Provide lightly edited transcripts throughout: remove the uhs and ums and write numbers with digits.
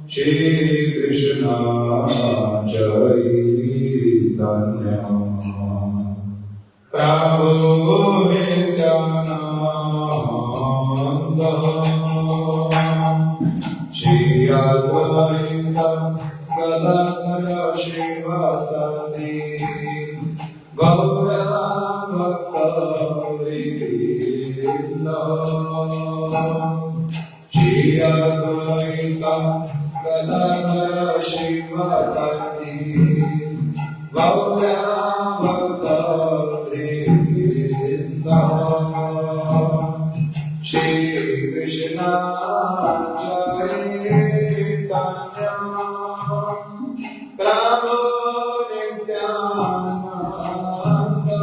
Shri Krishna Chaitanya Prabhu Nityananda Shri Advaita Gadadhara Shivasati Gaura Bhakta Vrinda Shri Advaita Gadadhara Shivasati Gaura Bhakta Vrinda Shri Krishna Chaitanya Prabhu Nityananda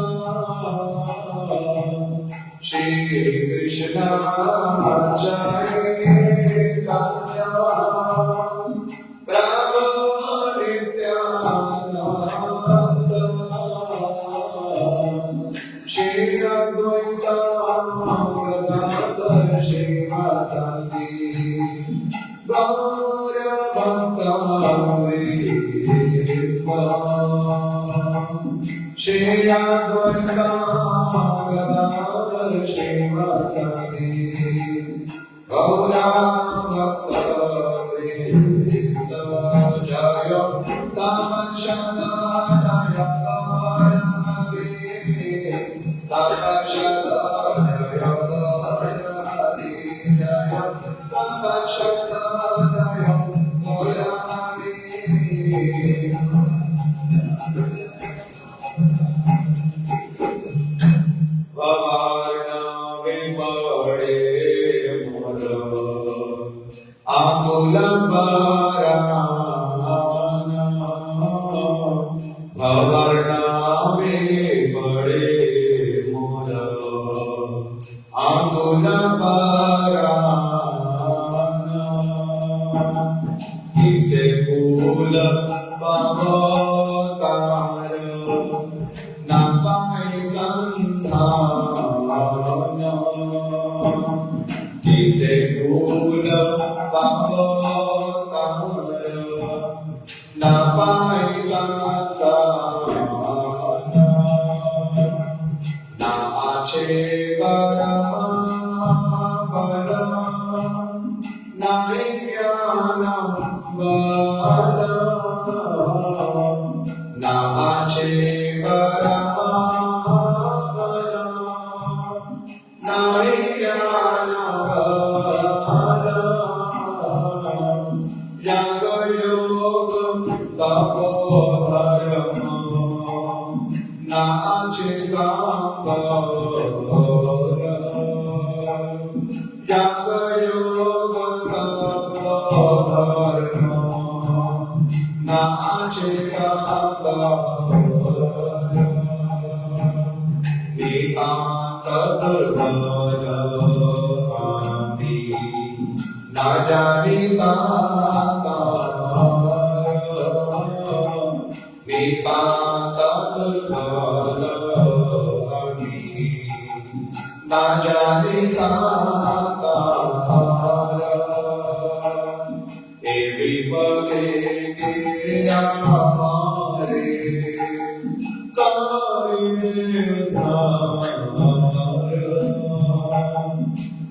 Shri Krishna Chaitanya Prabhu Nityananda Shri Advaita Gadadhara Shivasati Gaura Bhakta Vrinda Shri Advaita Gadadhara Shivasati Gaura Bhakta Vrinda Jaya Samashana Jaya Hari Samashana Jaya Hari Jaya Samashana Jaya Hari Varna Vipade Mura Akulam Varana Varna Vipade Mura Akulam Varana Kise Kula Bhavatar Napai Sandhana Kise Kula Bhavatar Napai Sandhana Na Ache Varama Vala Na Vijnana Vala Na Ache Varama Vala Na Vijnana Vala Yaga Yoga Tapovarama Na Ache Sambhala Yaga Yoga Tapovarama Na Ache Sambhala Nitanta Durgala Adi Najari Santara Nitanta Durgala Adi Najari Santara Everybody Amare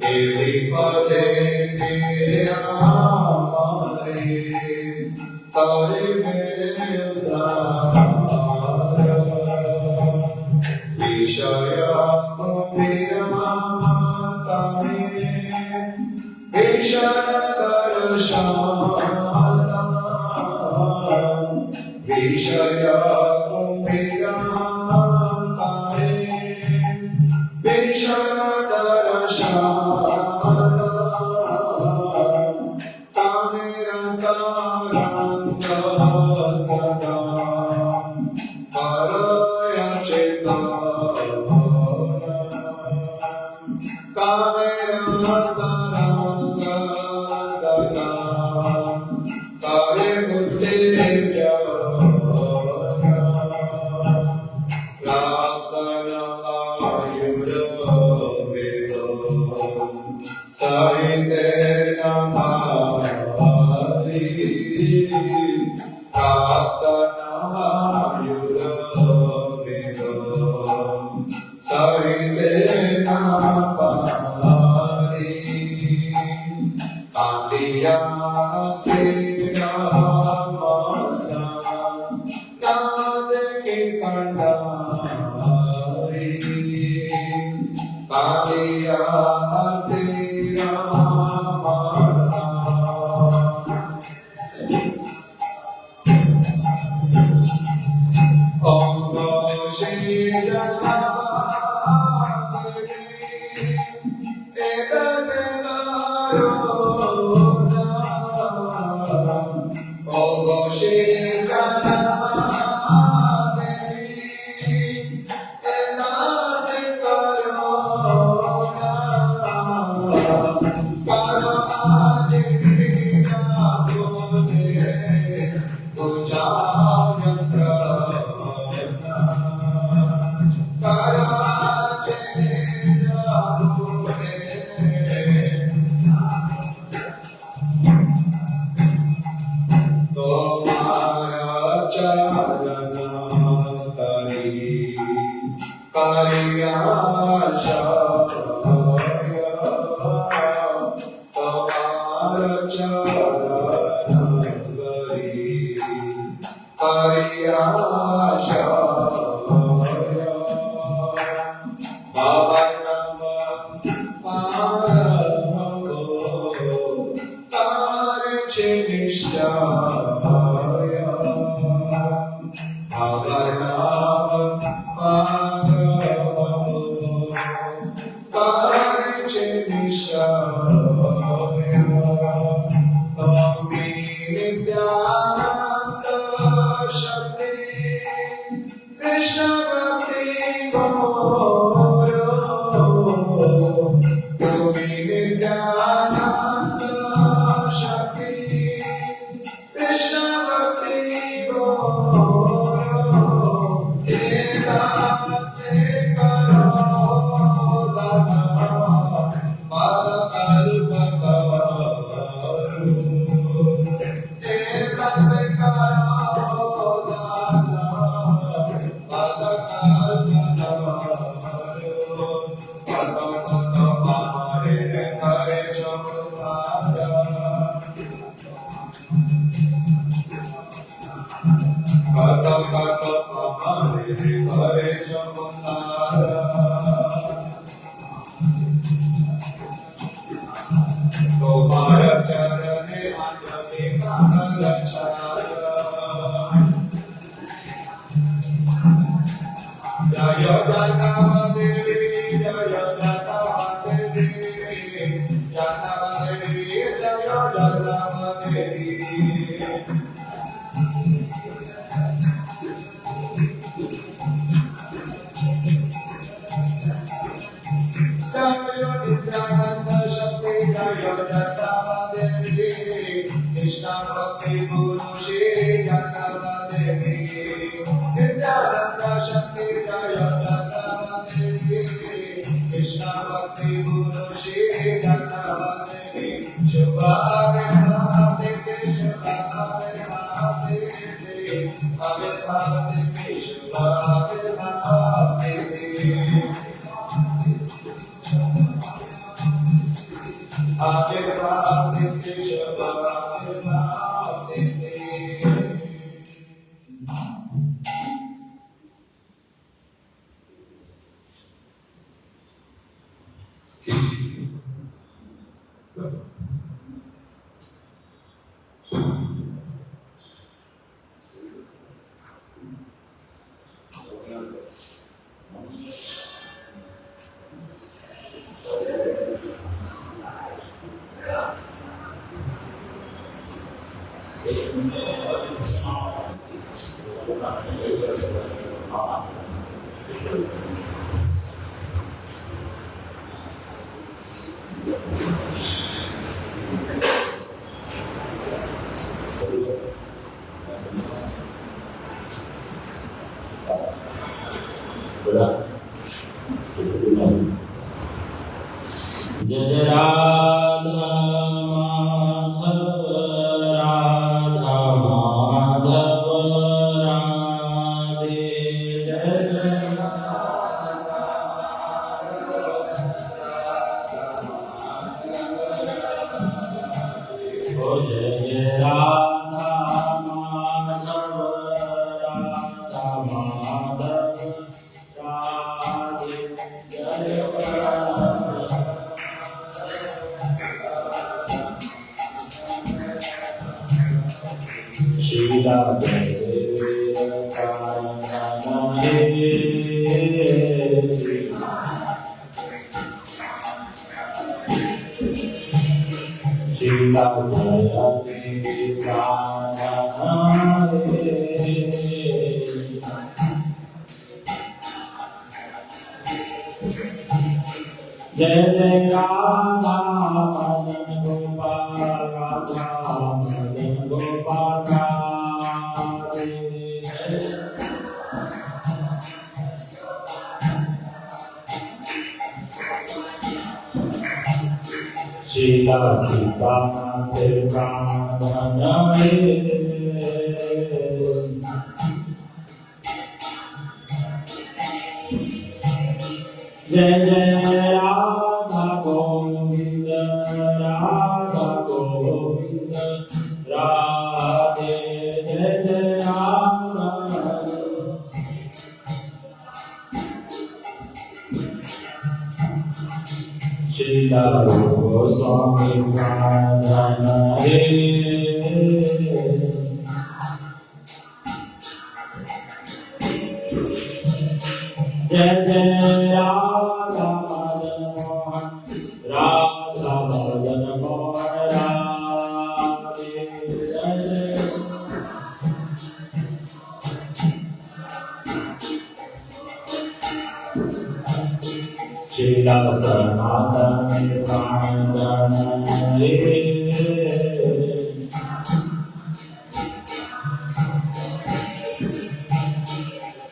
Everybody Vishaya Kumiratame Vishadarashana Vishaya Kumiratame Vishadarashana Kamiranta Sada Paraya Chetana Kamiranta Sada Kare Buddhya Ratana Ayura Veda पारे कांदिया से राम नाद के कंडारे कांदिया से राम जय राधा माधव राधा माधव राधे जय शीला जय शीला जय जय राधा मदन गोपाल राधा मदन गोपाल राधे शीला सीता तेरे प्राण जय जय राधा गोविंद राधे जय जय राधा शीला गोस्वामी प्राण हे जय जय राधा मदन मोहन राधे जय जय शीला सनातन प्राण हे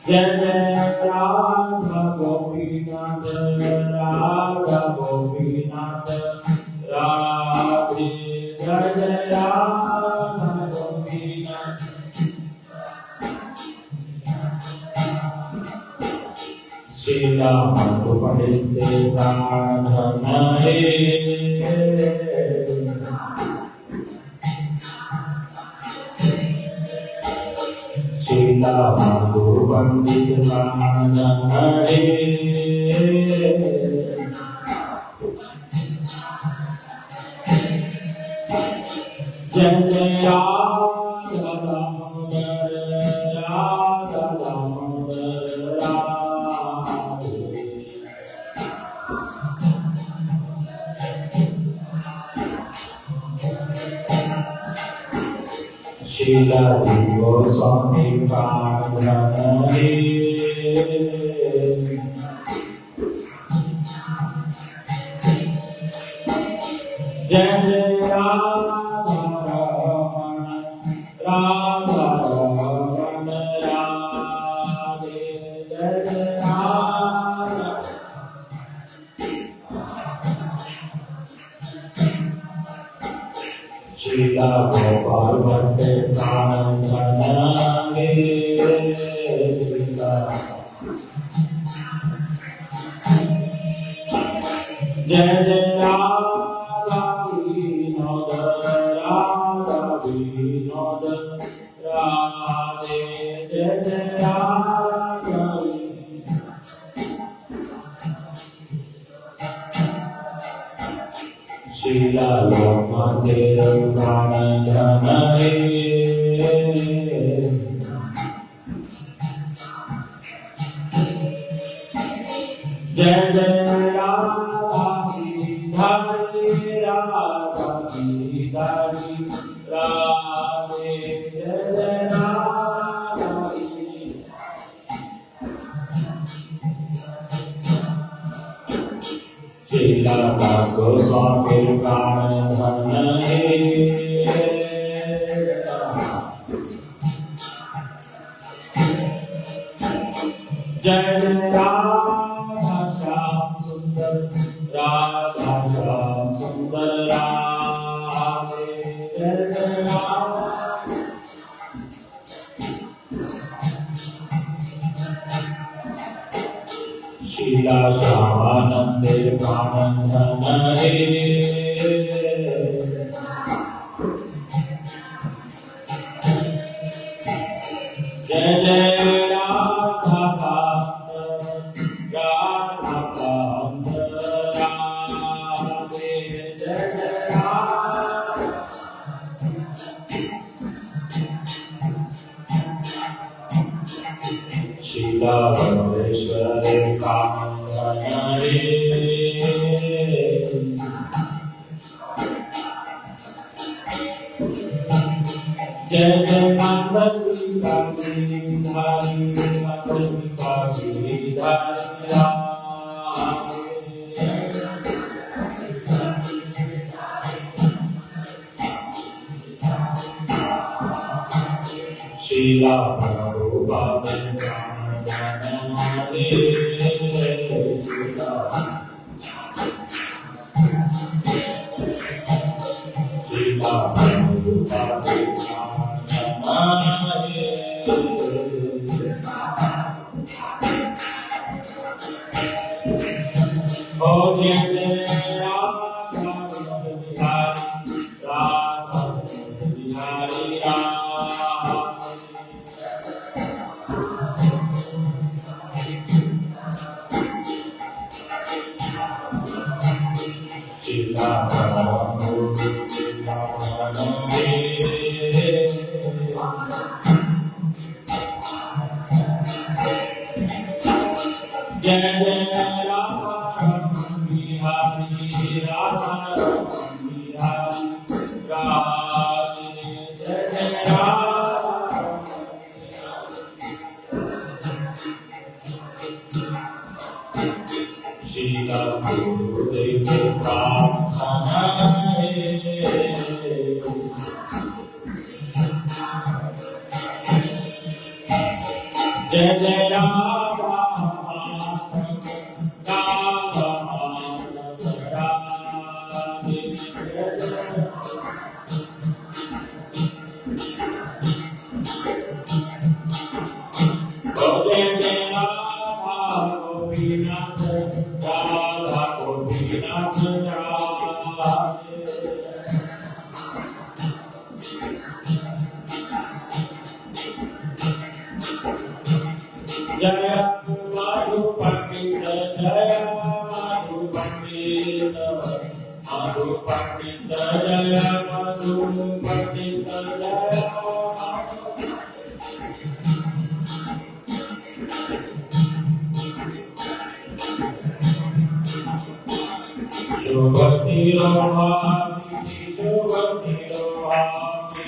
जय जय राधा गोपीनाथ राधे जय जय राधा गोपीनाथ शीला मधु पंडित प्राण हे शीला मधु पंडित प्राण हे जय जय राधा दामोदर राधे शीला गोस्वामी प्राण हे जय जय राधा रमण राधे जय जय राधा शीला गोपाल भट्ट प्राण हे जय जय राधा विनोद राधे जय जय राधा शीला लोकमाते प्राण हे जय जय राधा गिरिधारी राधे जय जय राधा शीला दास गोस्वामी प्राण हे जय जय राधा श्याम सुंदर राधे जय जय राधा शीला श्यामानंद प्राण हे जय जय राधा कांत राधे जय जय राधा जय जय मंगल धारी मंगल धारी राम शीला प्रभुपाद शीला प्रभुपाद ओ जय जय राधा बिहारी राम शीला जय जय राधा बिहारी राधा बिहारी राधे जय जय राधा शीला गुरुदेव प्रार्थना जय जय राधा जय मधु पंडित जय मधु पंडित मधु पंडित जय मधु पंडित जय शुभति रोहामि शुभति रोहामि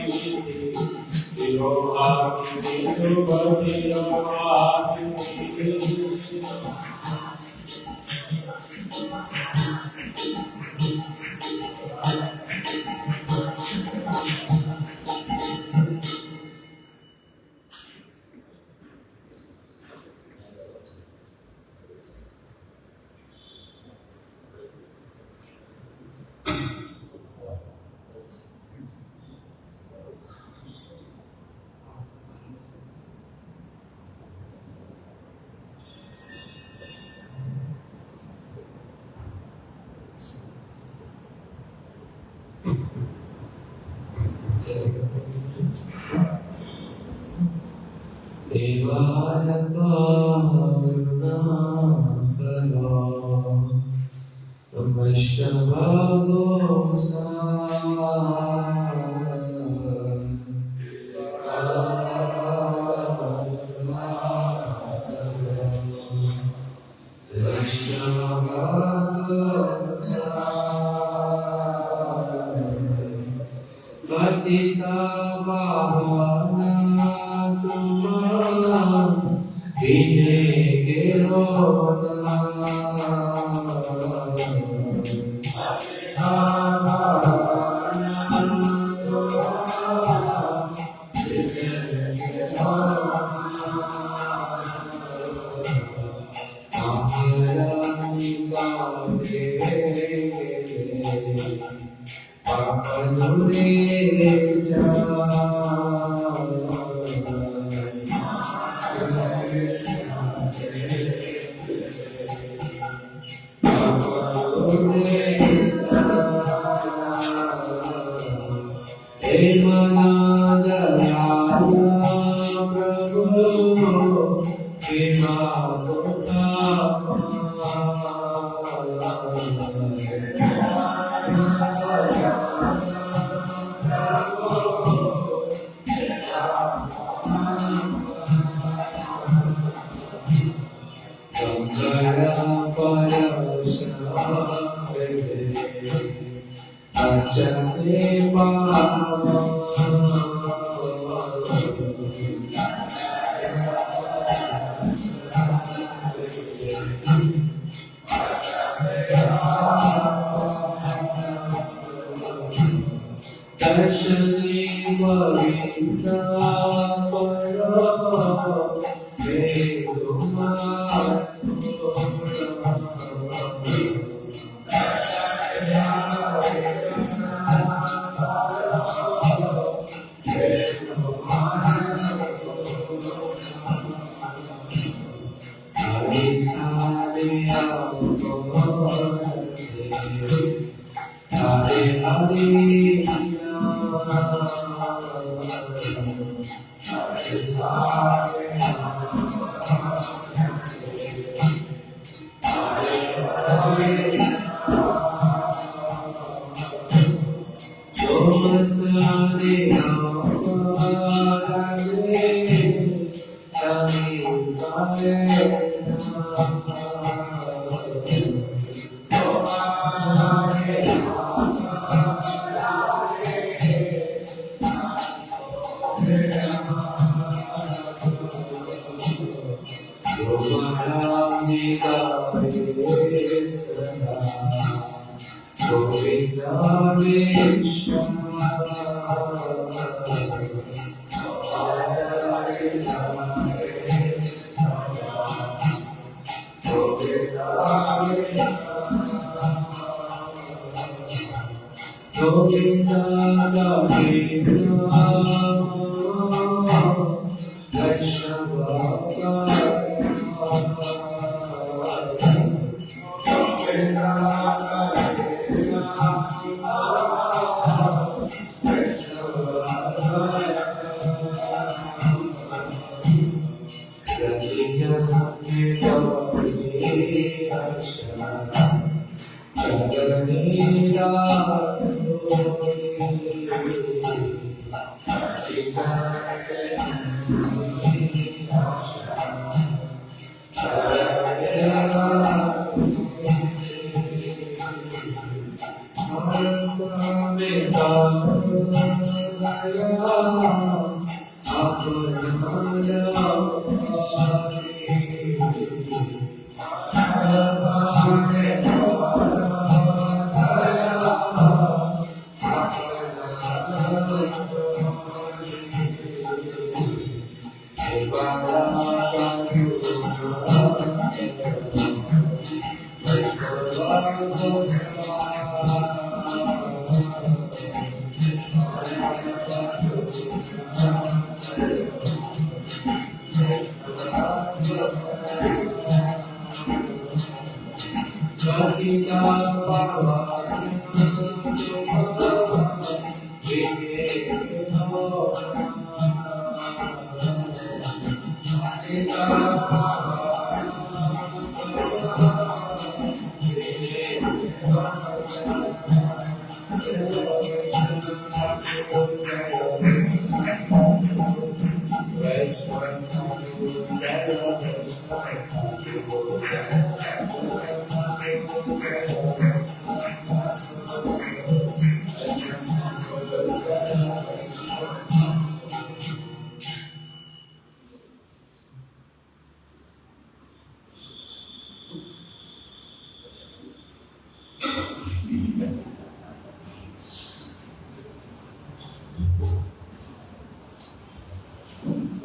शुभति रोहामि देवाय करुणाकरो Para चले पावा दर्शने गोविंदा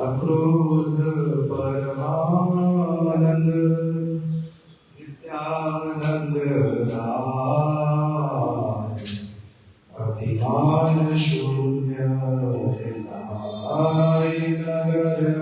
अक्रोध परमानंद नित्यानंद राय अभिमान शून्य हृदय नगर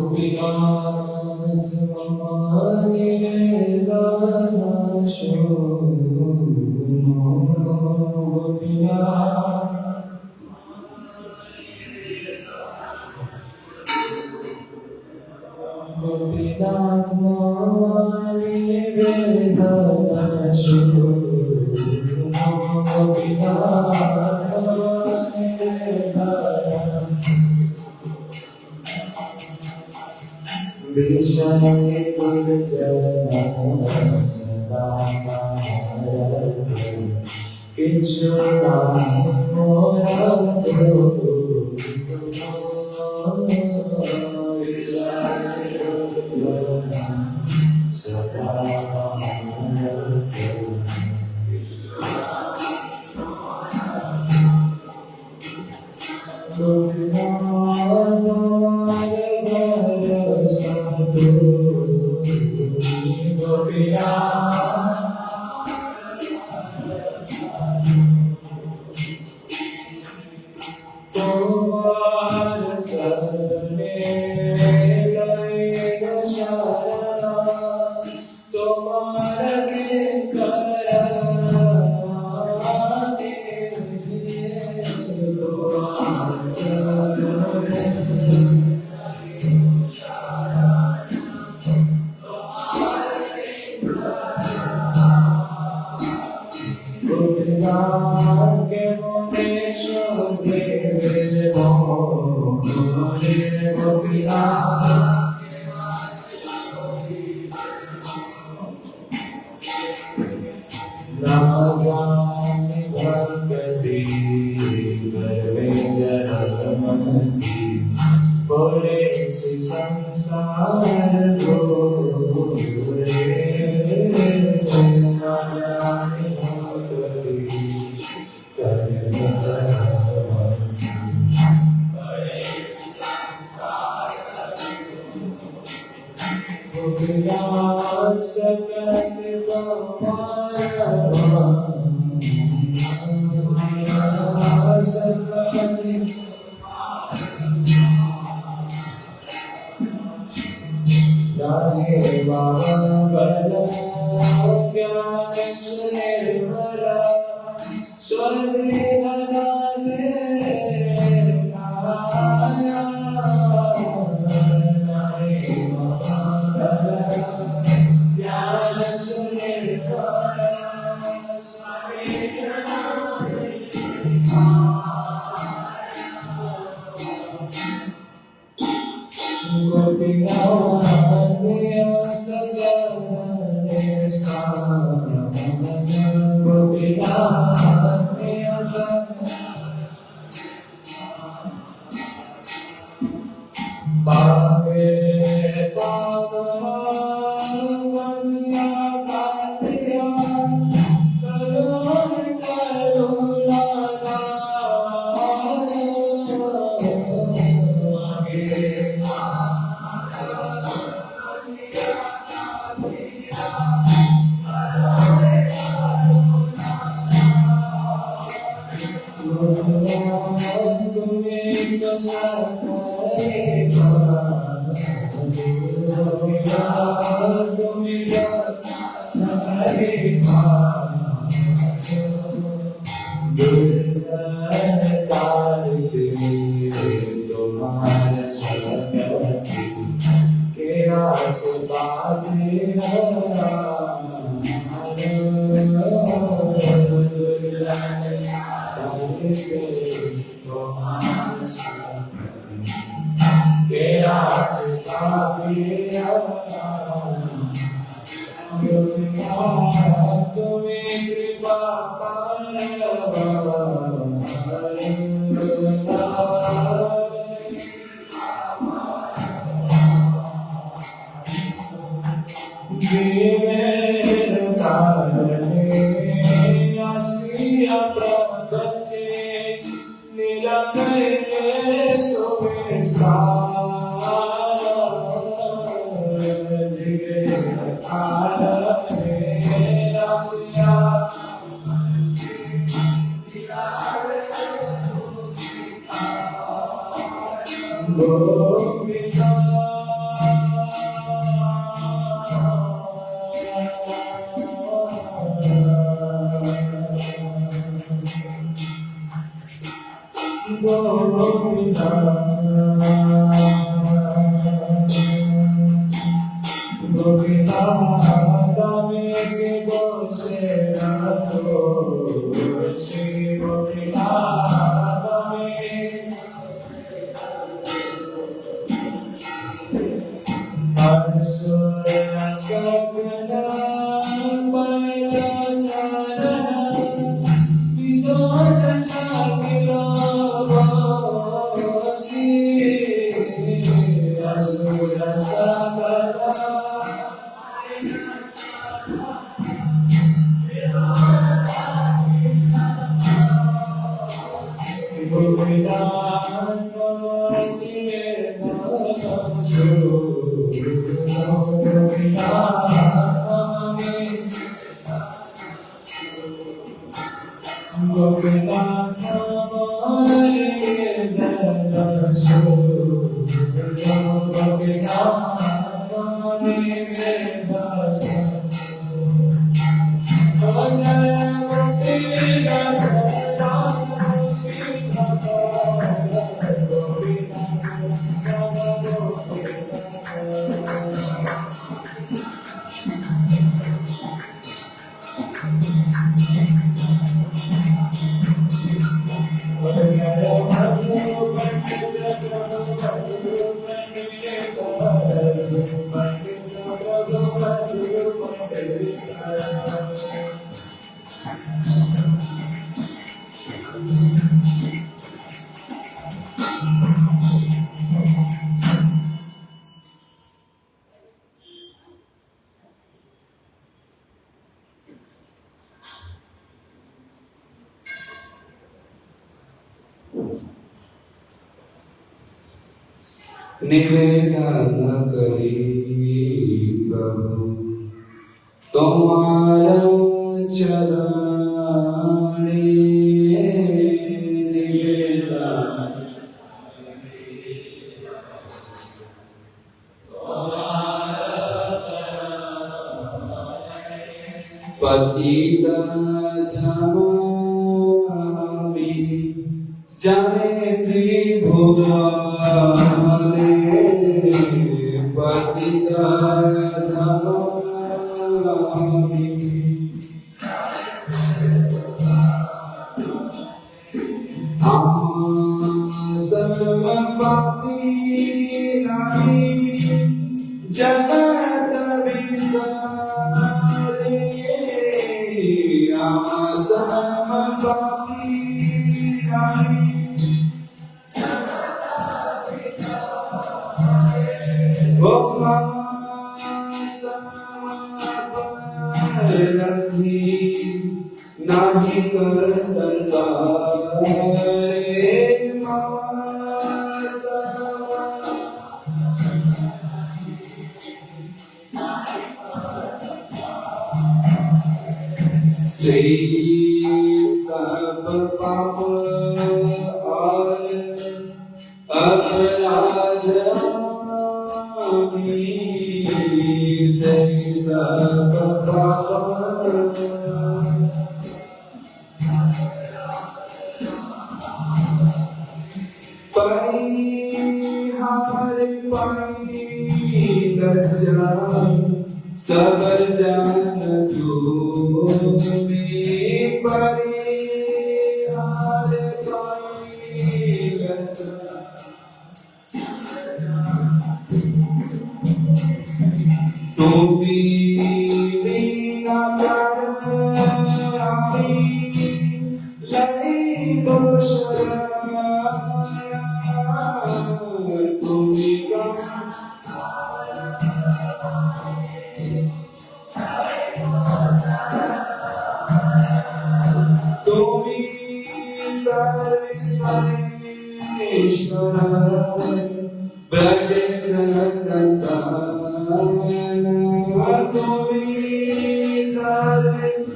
गोपीनाथ हमारे गाना सुनो गोपीनाथ गोपीनाथ हमारे गाना सुनो गोपीनाथ हमारे गाना Krishna Purjana Sadamarato Kichura Morato Krishna Purjana Sadamarato निवेदन करी प्रभु तुम्हारा चरणे निवेदन पतित धमामि जाने त्रिभुवने पतित धमामि सर्व पापी नाहि जगत विदारे सर्व पापी नाहि नाही कर संसारे से सब पाप और अपराध से सब पाप परिहार परिगजा सब जन तुम्हें परिहार परिगजा तुम्ही बिना आमी लाई तुम्ही तुम्ही सर्वेश्वर ब्रजेन्द्रनंदन तुम्ही जगत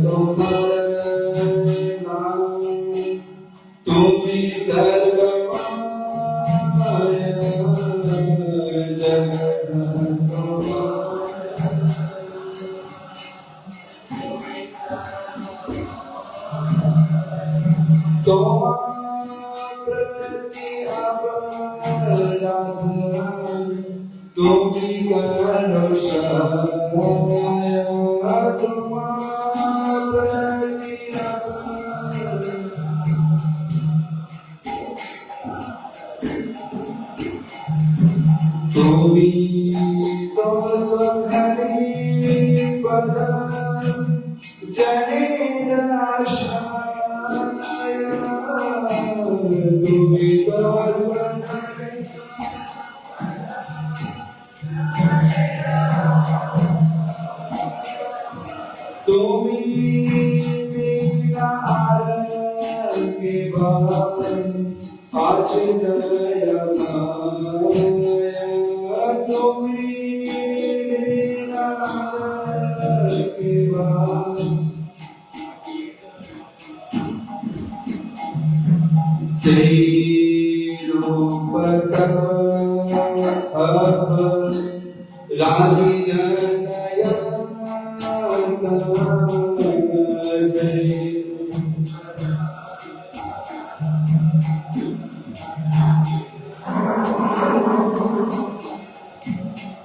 तुम्हारा तुम्ही सर्वमाया जगत प्रति अपराध तुम्ही करो क्षमा प्रति अपराध आज दया माया तुम्हें बिना के बाद राधि जनया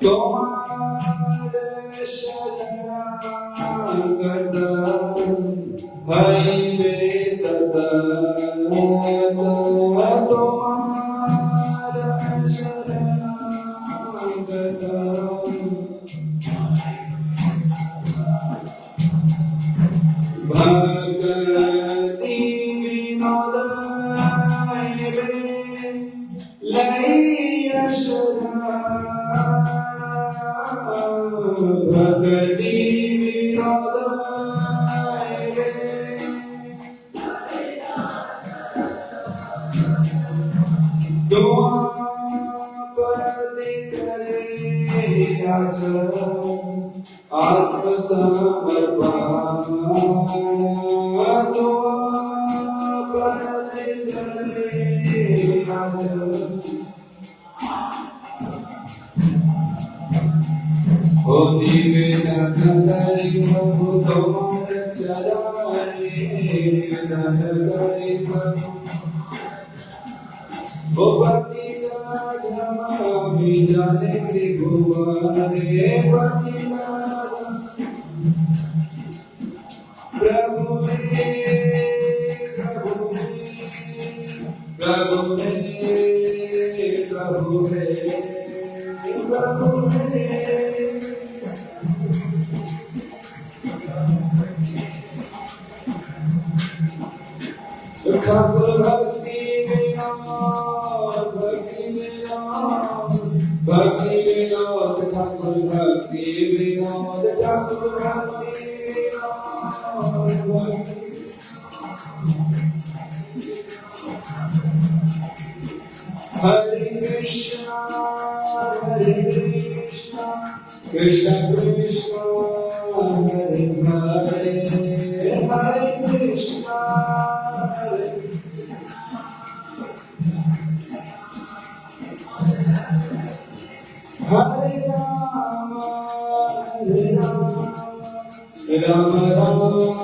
तुम्हारे शरणागत भई वे सदा तुम्हारे शरणागत भगति विनोद लय सदा भगति विनोद द्वापति करे आत्मसमर्पण द्वापति करे ओ निवेदन करि प्रभु तुम्हार चरणे निवेदन करि प्रभु ओ पति राधामी जाने त्रिभुवने पति प्रभु हे प्रभु हे प्रभु हे प्रभु हे प्रभु हे ठाकुर भक्ति विनोद भक्ति विनोद ठाकुर भक्ति विनोद ठाकुर भक्ति विनोद हरे कृष्णा कृष्ण कृष्ण हरे हरे हरे कृष्णा हरे राम राम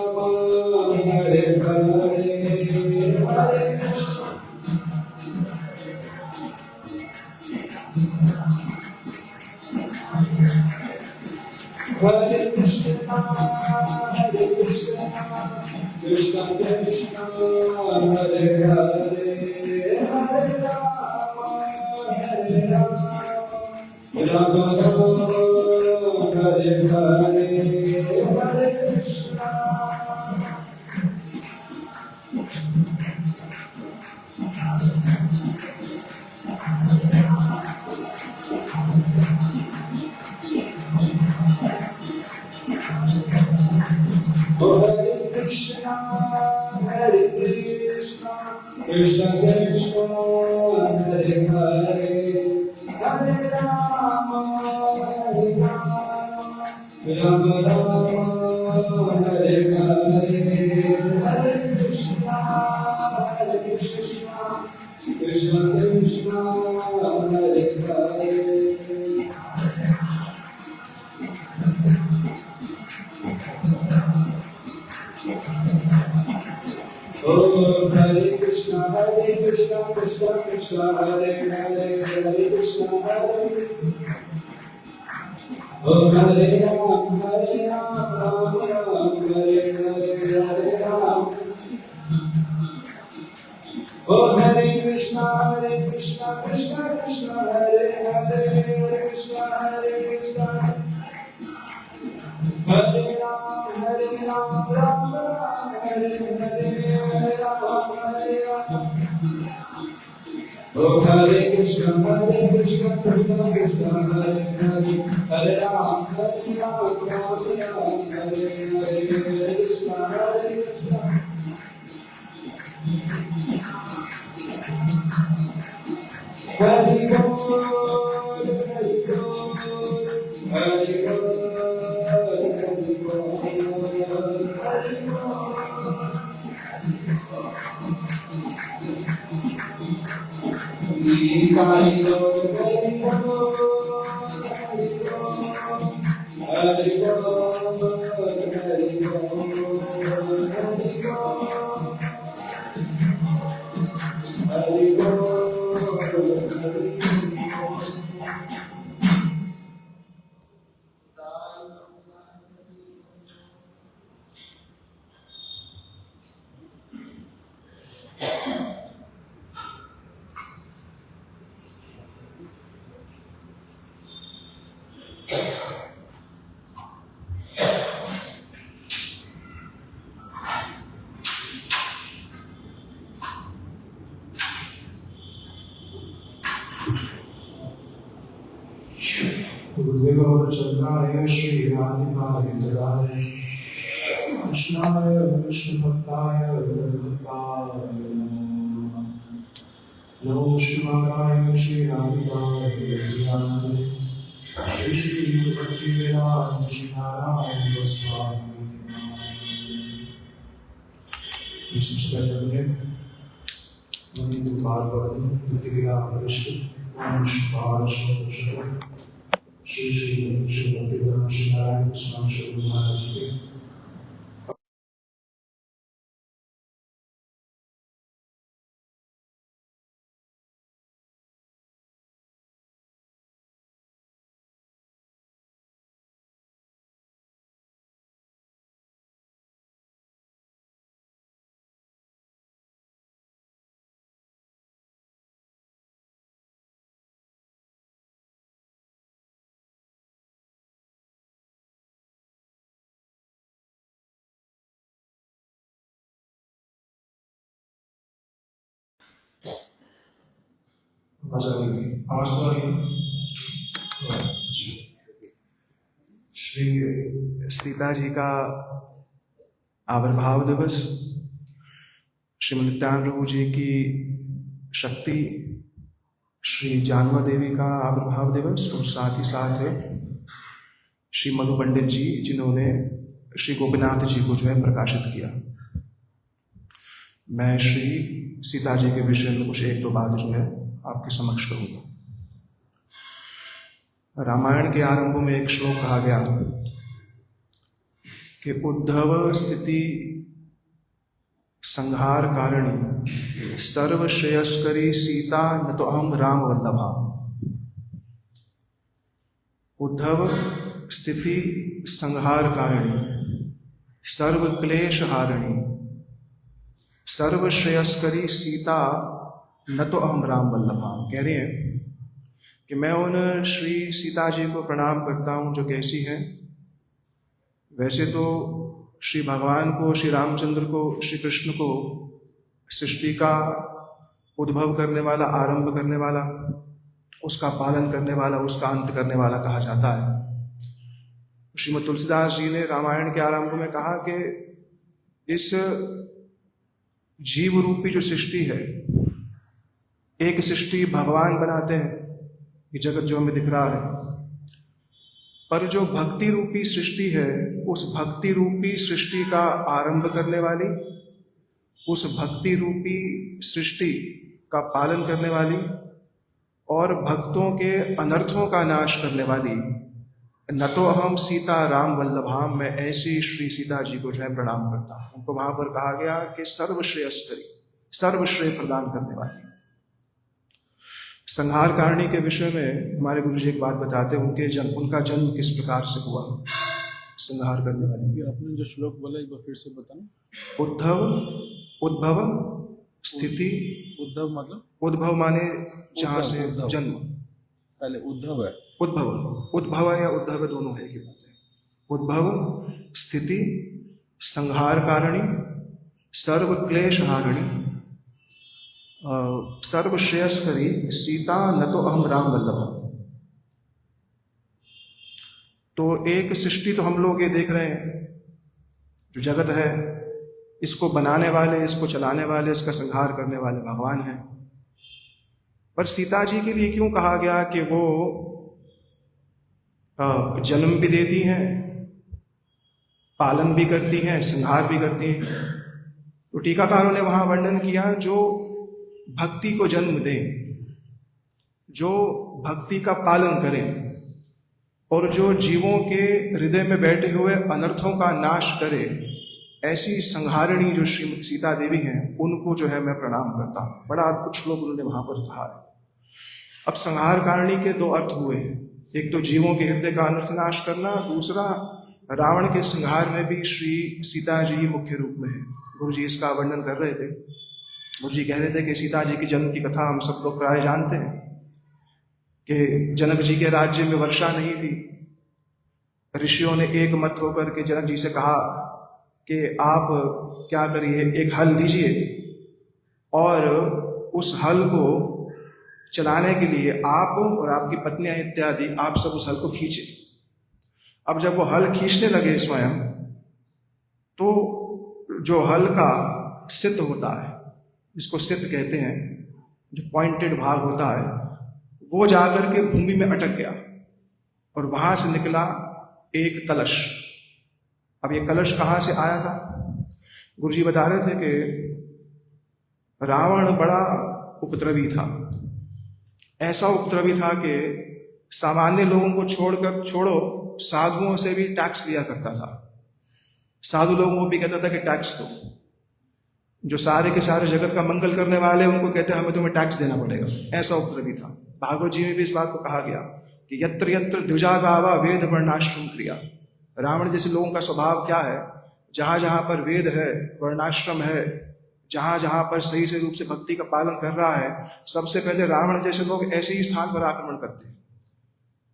राम हरे हरे हरे कृष्ण हरे Krishna Krishna Krishna Hare Hare Hare Ram Ram Ram Hare Hare Hare Krishna Hare Krishna Krishna Krishna Hare Hare Hare Rama Rama Rama Hare Hare Hare Krishna Krishna Krishna Hare Hare Oh, Hare Krishna, Krishna Krishna, Hare Hare, Hare Krishna, Hare. Oh, Hare Ram, Ram Ram, Hare Hare, Hare Ram. Oh, Hare Krishna, Krishna Krishna, Hare Hare, Hare Krishna, Krishna. Hare Ram, Ram Ram, Hare Hare, Hare Ram, Hare Ram. Oh, Hare Krishna, Krishna Krishna, Hare Hare, Hare Ram, Ram Ram, Hare Hare, Hare Krishna, Hare Krishna. गुरुदेवचंद्राय श्रीराधिकाय ददारे कृष्णाय कृष्णभक्ताय भक्ताय नमो श्रीमाराय श्रीराधिकाय दयाले श्री श्री भक्ति वेदांत श्री नारायण गोस्वामी श्री श्री श्री भक्तिवेदांत श्री नारायण गोस्वामी महाराज के आज श्री सीता जी का आविर्भाव दिवस, श्रीमद् नित्यानंद प्रभु जी की शक्ति, श्री जानवा देवी का आविर्भाव दिवस और साथ ही साथ है श्री मधु पंडित जी जिन्होंने श्री गोपीनाथ जी को जो है प्रकाशित किया। मैं श्री सीता जी के विषय में कुछ एक दो बात जो है आपके समक्ष करूंगा। रामायण के आरंभ में एक श्लोक कहा गया कि उद्धव स्थिति संहार कारिणी सर्व श्रेयस्करी सीता न तो अहम राम वल्लभा। उद्धव स्थिति संहार कारिणी सर्व क्लेश हारिणी सर्व श्रेयस्करी सीता न तो अहम राम वल्लभा। कह रही हैं कि मैं उन श्री सीता जी को प्रणाम करता हूँ जो कैसी हैं। वैसे तो श्री भगवान को, श्री रामचंद्र को, श्री कृष्ण को सृष्टि का उद्भव करने वाला, आरंभ करने वाला, उसका पालन करने वाला, उसका अंत करने वाला कहा जाता है। श्रीमद् तुलसीदास जी ने रामायण के आरंभ में कहा कि इस जीव रूपी जो सृष्टि है, एक सृष्टि भगवान बनाते हैं, ये जगत जो हमें दिख रहा है, पर जो भक्ति रूपी सृष्टि है, उस भक्ति रूपी सृष्टि का आरंभ करने वाली, उस भक्ति रूपी सृष्टि का पालन करने वाली और भक्तों के अनर्थों का नाश करने वाली न तो हम सीता राम वल्लभाम, मैं ऐसी श्री सीता जी को जो है प्रणाम करता हूँ। उनको वहां पर कहा गया कि सर्वश्रेयस्करी, सर्वश्रेय प्रदान करने वाली। संहार कारिणी के विषय में हमारे गुरु जी एक बात बताते हैं, उनका जन्म किस प्रकार से हुआ। संहार करने वाली आपने जो श्लोक बोला एक बार फिर से बताना। उद्धव स्थिति, उद्धव मतलब उद्भव माने जहाँ से जन्म, पहले उद्धव है, उद्भव या उद्धव दोनों है की बात है। उद्भव स्थिति संहार कारिणी सर्व क्लेश हारिणी सर्व श्रेयस्करी सीता न तो अहम राम वल्लभ। तो एक सृष्टि तो हम लोग ये देख रहे हैं, जो जगत है, इसको बनाने वाले, इसको चलाने वाले, इसका संहार करने वाले भगवान हैं। पर सीता जी के लिए क्यों कहा गया कि वो जन्म भी देती हैं, पालन भी करती हैं, संहार भी करती हैं। तो टीकाकारों ने वहां वर्णन किया जो भक्ति को जन्म दें, जो भक्ति का पालन करें और जो जीवों के हृदय में बैठे हुए अनर्थों का नाश करे, ऐसी संहारिणी जो श्रीमती सीता देवी हैं, उनको जो है मैं प्रणाम करता हूँ। बड़ा अद्भुत श्लोक उन्होंने वहां पर कहा है। अब संहारकारिणी के दो अर्थ हुए, एक तो जीवों के हृदय का अनर्थ नाश करना, दूसरा रावण के संहार में भी श्री सीता जी मुख्य रूप में है। गुरु जी इसका वर्णन कर रहे थे। गुरु जी कह रहे थे कि सीता जी की जन्म की कथा हम सब लोग प्राय जानते हैं कि जनक जी के राज्य में वर्षा नहीं थी। ऋषियों ने एक मत होकर के जनक जी से कहा कि आप क्या करिए, एक हल लीजिए और उस हल को चलाने के लिए आप और आपकी पत्नियां इत्यादि आप सब उस हल को खींचे। अब जब वो हल खींचने लगे स्वयं, तो जो हल का सित होता है, जिसको सित कहते हैं, जो पॉइंटेड भाग होता है, वो जाकर के भूमि में अटक गया और वहां से निकला एक कलश। अब ये कलश कहाँ से आया था? गुरुजी बता रहे थे कि रावण बड़ा उपद्रवी था। ऐसा उपद्रवी था कि सामान्य लोगों को छोड़ो, साधुओं से भी टैक्स लिया करता था। साधु लोगों को भी कहता था कि टैक्स दो। जो सारे के सारे जगत का मंगल करने वाले, उनको कहते हमें तुम्हें टैक्स देना पड़ेगा। ऐसा उपद्रवी था। भागवत जी में भी इस बात को कहा गया कि यत्र यत्र द्विजा गावा वेद वर्णाश्रम क्रिया। रावण जैसे लोगों का स्वभाव क्या है? जहां जहां पर वेद है, वर्णाश्रम है, जहां जहां पर सही से रूप से भक्ति का पालन कर रहा है, सबसे पहले रावण जैसे लोग ऐसे ही स्थान पर आक्रमण करते हैं।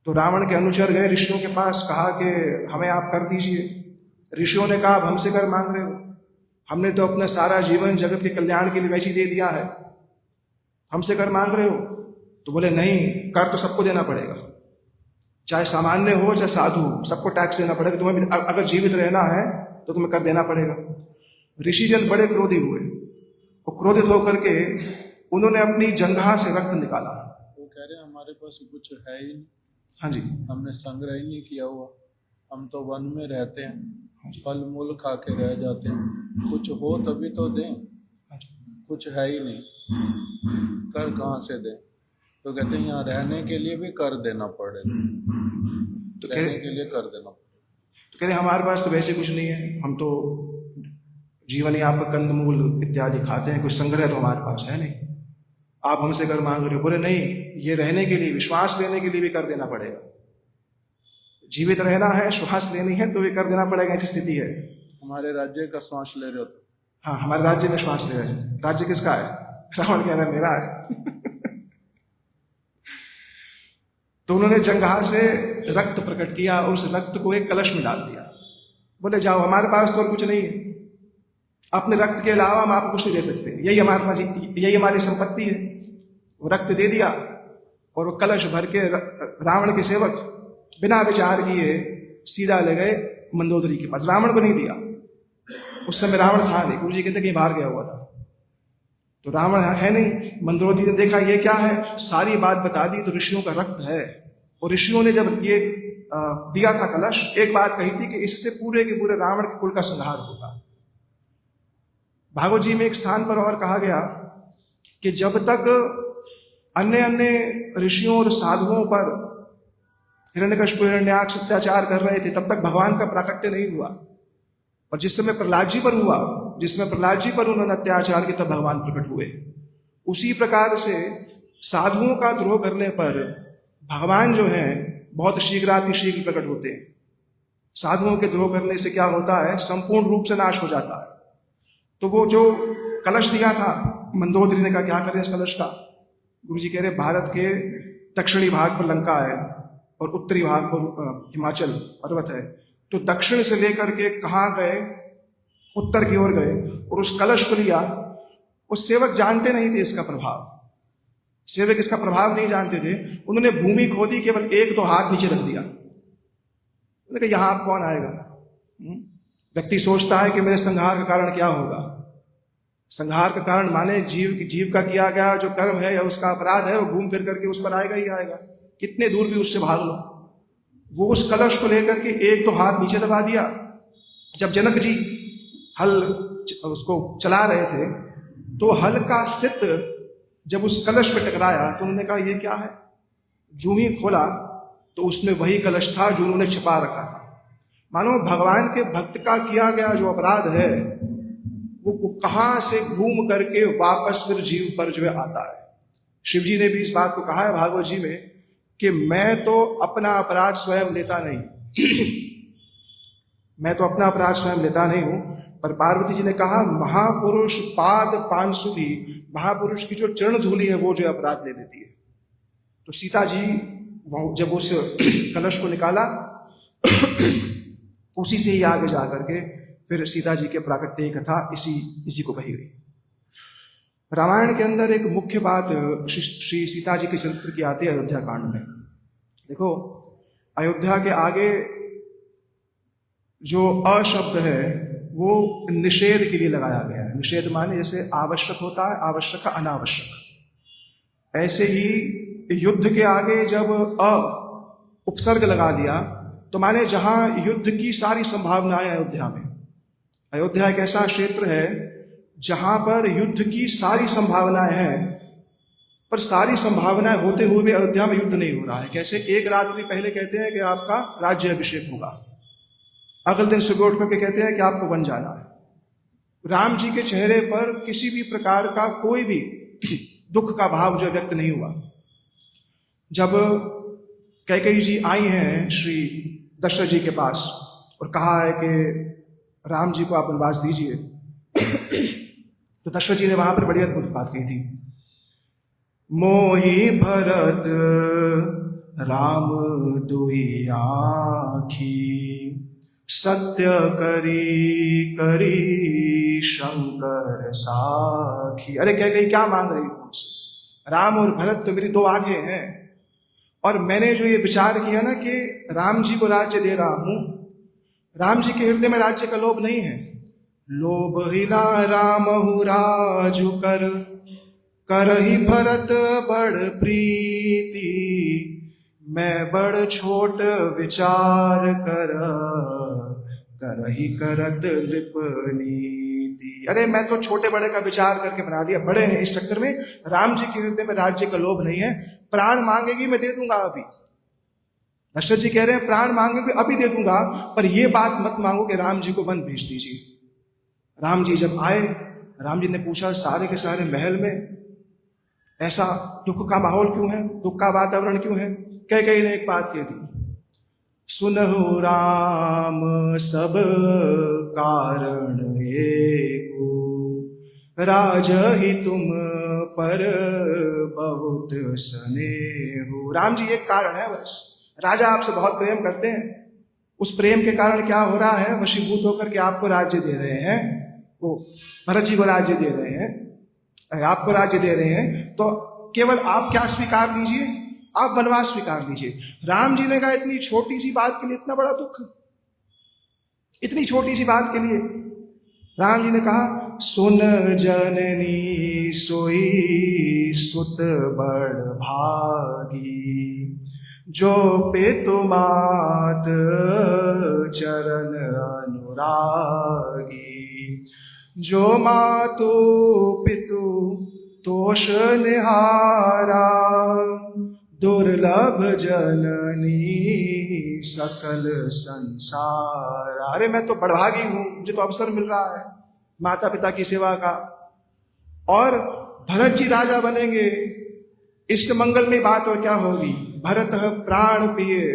तो रावण के अनुचर गए ऋषियों के पास, कहा कि हमें आप कर दीजिए। ऋषियों ने कहा, हमसे कर मांग रहे हो? हमने तो अपना सारा जीवन जगत के कल्याण के लिए वैसे ही दे दिया है, हमसे कर मांग रहे हो? तो बोले नहीं, कर तो सबको देना पड़ेगा, चाहे सामान्य हो चाहे साधु, सबको टैक्स देना पड़ेगा। तुम्हें अगर जीवित रहना है तो तुम्हें कर देना पड़ेगा। ऋषिजन बड़े क्रोधी हुए और क्रोधित होकर के उन्होंने अपनी जंघा से रक्त निकाला। वो कह रहे हैं हमारे पास कुछ है ही नहीं। हाँ जी, हमने संग्रह ही नहीं किया हुआ, हम तो वन में रहते हैं, फल मूल खा के रह जाते हैं। कुछ हो तभी तो दें, कुछ है ही नहीं, कर कहाँ से दें? तो कहते हैं यहाँ रहने के लिए भी कर देना पड़ेगा, तो रहने के लिए कर देना पड़ेगा। तो कह रहे हमारे पास तो वैसे कुछ नहीं है, हम तो जीवन यहाँ पर कंदमूल इत्यादि खाते हैं, कुछ संग्रह तो हमारे पास है नहीं, आप हमसे कर मांग रहे हो। बोले नहीं, ये रहने के लिए, विश्वास लेने के लिए भी कर देना पड़ेगा। जीवित रहना है, श्वास लेनी है तो भी कर देना पड़ेगा, ऐसी स्थिति है। हमारे राज्य का श्वास ले रहे हो तो? हाँ, हमारे राज्य में श्वास ले रहे हैं। राज्य किसका है? रावण कह रहा है मेरा है। तो उन्होंने जंघा से रक्त प्रकट किया और उस रक्त को एक कलश में डाल दिया। बोले जाओ, हमारे पास तो और कुछ नहीं है, अपने रक्त के अलावा हम आपको कुछ नहीं दे सकते, यही हमारे पास, यही हमारी संपत्ति है। वो रक्त दे दिया और वो कलश भर के रावण के सेवक बिना विचार किए सीधा ले गए मंदोदरी के पास। रावण को नहीं दिया, उस समय रावण था नहीं, गुरु जी कहते कहीं बाहर गया हुआ था। तो रावण है नहीं। मंदोदरी ने देखा ये क्या है, सारी बात बता दी, तो ऋषियों का रक्त है। और ऋषियों ने जब ये दिया था कलश, एक बात कही थी कि इससे पूरे के पूरे रावण के कुल का संहार होगा। भागवत जी में एक स्थान पर और कहा गया कि जब तक अन्य अन्य ऋषियों और साधुओं पर हिरण्यकशिपु हिरण्याक्ष अत्याचार कर रहे थे, तब तक भगवान का प्राकट्य नहीं हुआ। और जिस समय प्रहलाद जी पर हुआ, जिस समय प्रहलाद जी पर उन्होंने अत्याचार किया, तब भगवान प्रकट हुए। उसी प्रकार से साधुओं का द्रोह करने पर भगवान जो है बहुत शीघ्रातिशीघ्र प्रकट होते हैं। साधुओं के द्रोह करने से क्या होता है, संपूर्ण रूप से नाश हो जाता है। तो वो जो कलश दिया था, मंदोदरी ने कहा क्या करें इस कलश का? गुरु जी कह रहे भारत के दक्षिणी भाग पर लंका है और उत्तरी भाग पर हिमाचल पर्वत है। तो दक्षिण से लेकर के कहाँ गए, उत्तर की ओर गए और उस कलश को लिया। उस सेवक जानते नहीं थे इसका प्रभाव, सेवक इसका प्रभाव नहीं जानते थे। उन्होंने भूमि खोदी, केवल एक दो हाथ नीचे रख दिया। उन्होंने कहा यहाँ कौन आएगा? व्यक्ति सोचता है कि मेरे संहार का कारण क्या होगा। संहार का कारण माने जीव का किया गया जो कर्म है या उसका अपराध है, वो घूम फिर करके उस पर आएगा ही आएगा, कितने दूर भी उससे भाग लो। वो उस कलश को लेकर के एक तो हाथ नीचे दबा दिया। जब जनक जी हल उसको चला रहे थे, तो हल्का सित जब उस कलश पे टकराया तो उन्होंने कहा ये क्या है। जूं ही खोला तो उसमें वही कलश था जो उन्होंने छिपा रखा था। मानो भगवान के भक्त का किया गया जो अपराध है वो कहां से घूम करके वापस फिर जीव पर जो है आता है। शिव जी ने भी इस बात को कहा है भागवत जी में कि मैं तो अपना अपराध स्वयं लेता नहीं मैं तो अपना अपराध स्वयं लेता नहीं हूं, पर पार्वती जी ने कहा महापुरुष पाद पांसुली, महापुरुष की जो चरण धूली है वो जो अपराध ले लेती है। तो सीता जी जब उस कलश को निकाला उसी से ही आगे जा करके फिर सीता जी के प्राकट्य की कथा इसी को कही गई। रामायण के अंदर एक मुख्य बात श्री सीता जी के चरित्र की आती है अयोध्या कांड में। देखो, अयोध्या के आगे जो अशब्द है वो निषेध के लिए लगाया गया है। निषेध माने जैसे आवश्यक होता है, आवश्यक का अनावश्यक, ऐसे ही युद्ध के आगे जब उपसर्ग लगा दिया तो माने जहां युद्ध की सारी संभावनाएं अयोध्या में। अयोध्या एक ऐसा क्षेत्र है जहां पर युद्ध की सारी संभावनाएं हैं, पर सारी संभावनाएं होते हुए भी अयोध्या में युद्ध नहीं हो रहा है। कैसे? एक रात्रि पहले कहते हैं कि आपका राज्य अभिषेक होगा, अगले दिन सुबह उठ करके कहते हैं कि आपको वन जाना है। राम जी के चेहरे पर किसी भी प्रकार का कोई भी दुख का भाव जो व्यक्त नहीं हुआ। जब कैकेयी जी आई हैं श्री दशरथ जी के पास और कहा है कि राम जी को आप वनवास दीजिए, तो दशरथ जी ने वहां पर बड़ी अद्भुत बात कही थी। मोहि भरत राम दुई आँखी, सत्य करी करी शंकर साखी। अरे क्या मांग रही हो मुझसे? राम और भरत तो मेरी दो आंखें हैं, और मैंने जो ये विचार किया ना कि राम जी को राज्य दे रहा हूं, राम जी के हृदय में राज्य का लोभ नहीं है। लोभ हिला रामहु राजु करहि भरत बड़ प्रीति, मैं बड़ छोट विचार करहि करत नृप नीति। अरे मैं तो छोटे बड़े का विचार करके बना दिया, बड़े हैं इस चक्कर में। राम जी के हृदय में राज्य का लोभ नहीं है। प्राण मांगेगी मैं दे दूंगा अभी। दशरथ जी कह रहे हैं प्राण मांगेगी अभी दे दूंगा, पर ये बात मत मांगो कि राम जी को वन भेज दीजिए। राम जी जब आए, राम जी ने पूछा सारे के सारे महल में ऐसा दुख का माहौल क्यों है, दुख का वातावरण क्यों है? कैकेयी ने एक बात कह दी, सुनहु राम सब कारण एको, राजहि तुम पर बहुत स्नेह। राम जी एक कारण है बस, राजा आपसे बहुत प्रेम करते हैं। उस प्रेम के कारण क्या हो रहा है, वशीभूत होकर के आपको राज्य दे रहे हैं। वो भरत जी को राज्य दे रहे हैं, आपको राज्य दे रहे हैं, तो केवल आप क्या स्वीकार लीजिए, आप वनवास स्वीकार लीजिए। राम जी ने कहा इतनी छोटी सी बात के लिए इतना बड़ा दुख, इतनी छोटी सी बात के लिए। राम जी ने कहा सुन जननी सोई सुत बड़ भागी, जो पेतु मात चरण अनुरागी, जो मातु पितु तोष निहारा, दुर्लभ जननी सकल संसार। अरे मैं तो बड़भागी हूं, मुझे तो अवसर मिल रहा है माता पिता की सेवा का, और भरत जी राजा बनेंगे। इष्ट मंगल में बात और क्या होगी, भरत प्राण पिए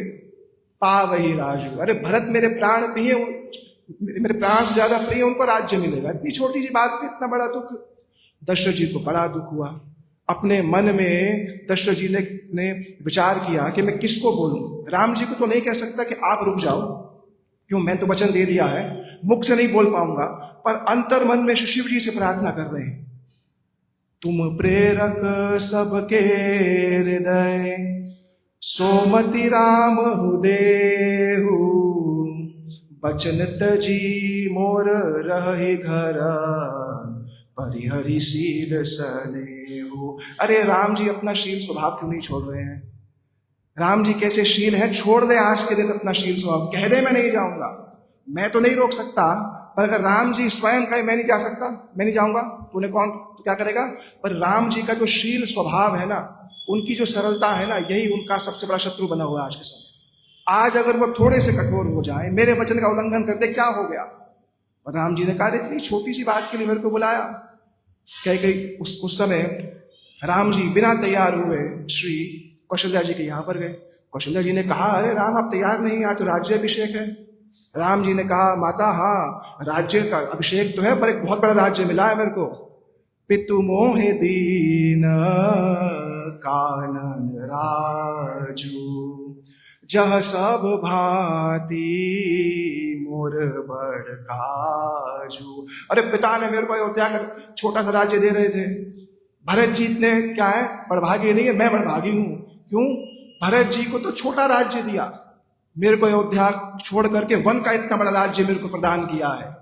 पावहि राजू। अरे भरत मेरे प्राण पिए, मेरे प्राण से ज्यादा प्रिय, उनको राज्य मिलेगा। इतनी छोटी सी बात पे इतना बड़ा दुख। दशरथ जी को बड़ा दुख हुआ। अपने मन में दशरथ जी ने विचार किया कि मैं किसको बोलूं। राम जी को तो नहीं कह सकता कि आप रुक जाओ, क्यों, मैं तो वचन दे दिया है, मुख से नहीं बोल पाऊंगा, पर अंतर मन में शिव जी से प्रार्थना कर रहे हैं, तुम प्रेरक सबके हृदय, सोमति राम हुदेहु, बचन तजी मोर रहि घर, परिहरि शील सनेहु। अरे राम जी अपना शील स्वभाव क्यों नहीं छोड़ रहे हैं? राम जी कैसे शील है, छोड़ दे आज के दिन अपना शील स्वभाव, कह दे मैं नहीं जाऊंगा, मैं तो नहीं रोक सकता, पर अगर राम जी स्वयं कहे मैं नहीं जा सकता, मैं नहीं जाऊंगा, तूने कौन, तो क्या करेगा? पर राम जी का जो शील स्वभाव है ना, उनकी जो सरलता है ना, यही उनका सबसे बड़ा शत्रु बना हुआ है आज के समय। आज अगर वो थोड़े से कठोर हो जाए, मेरे वचन का उल्लंघन करते, क्या हो गया? और राम जी ने कहा इतनी छोटी सी बात के लिए मेरे को बुलाया। कह गई उस समय राम जी बिना तैयार हुए श्री कौशल्या जी के यहाँ पर गए। कौशल्या जी ने कहा अरे राम आप तैयार नहीं, आज तो राज्याभिषेक है। राम जी ने कहा माता हाँ राज्य का अभिषेक तो है, पर एक बहुत बड़ा राज्य मिला है मेरे को। पितु मोहे दीन कानन राजू, जह सब भांति मोर बड़ काजू। अरे पिता ने मेरे को अयोध्या का छोटा सा राज्य दे रहे थे। भरत जी ने क्या है, बड़भागी नहीं है, मैं बड़भागी हूं। क्यों? भरत जी को तो छोटा राज्य दिया, मेरे को अयोध्या छोड़ करके वन का इतना बड़ा राज्य मेरे को प्रदान किया है।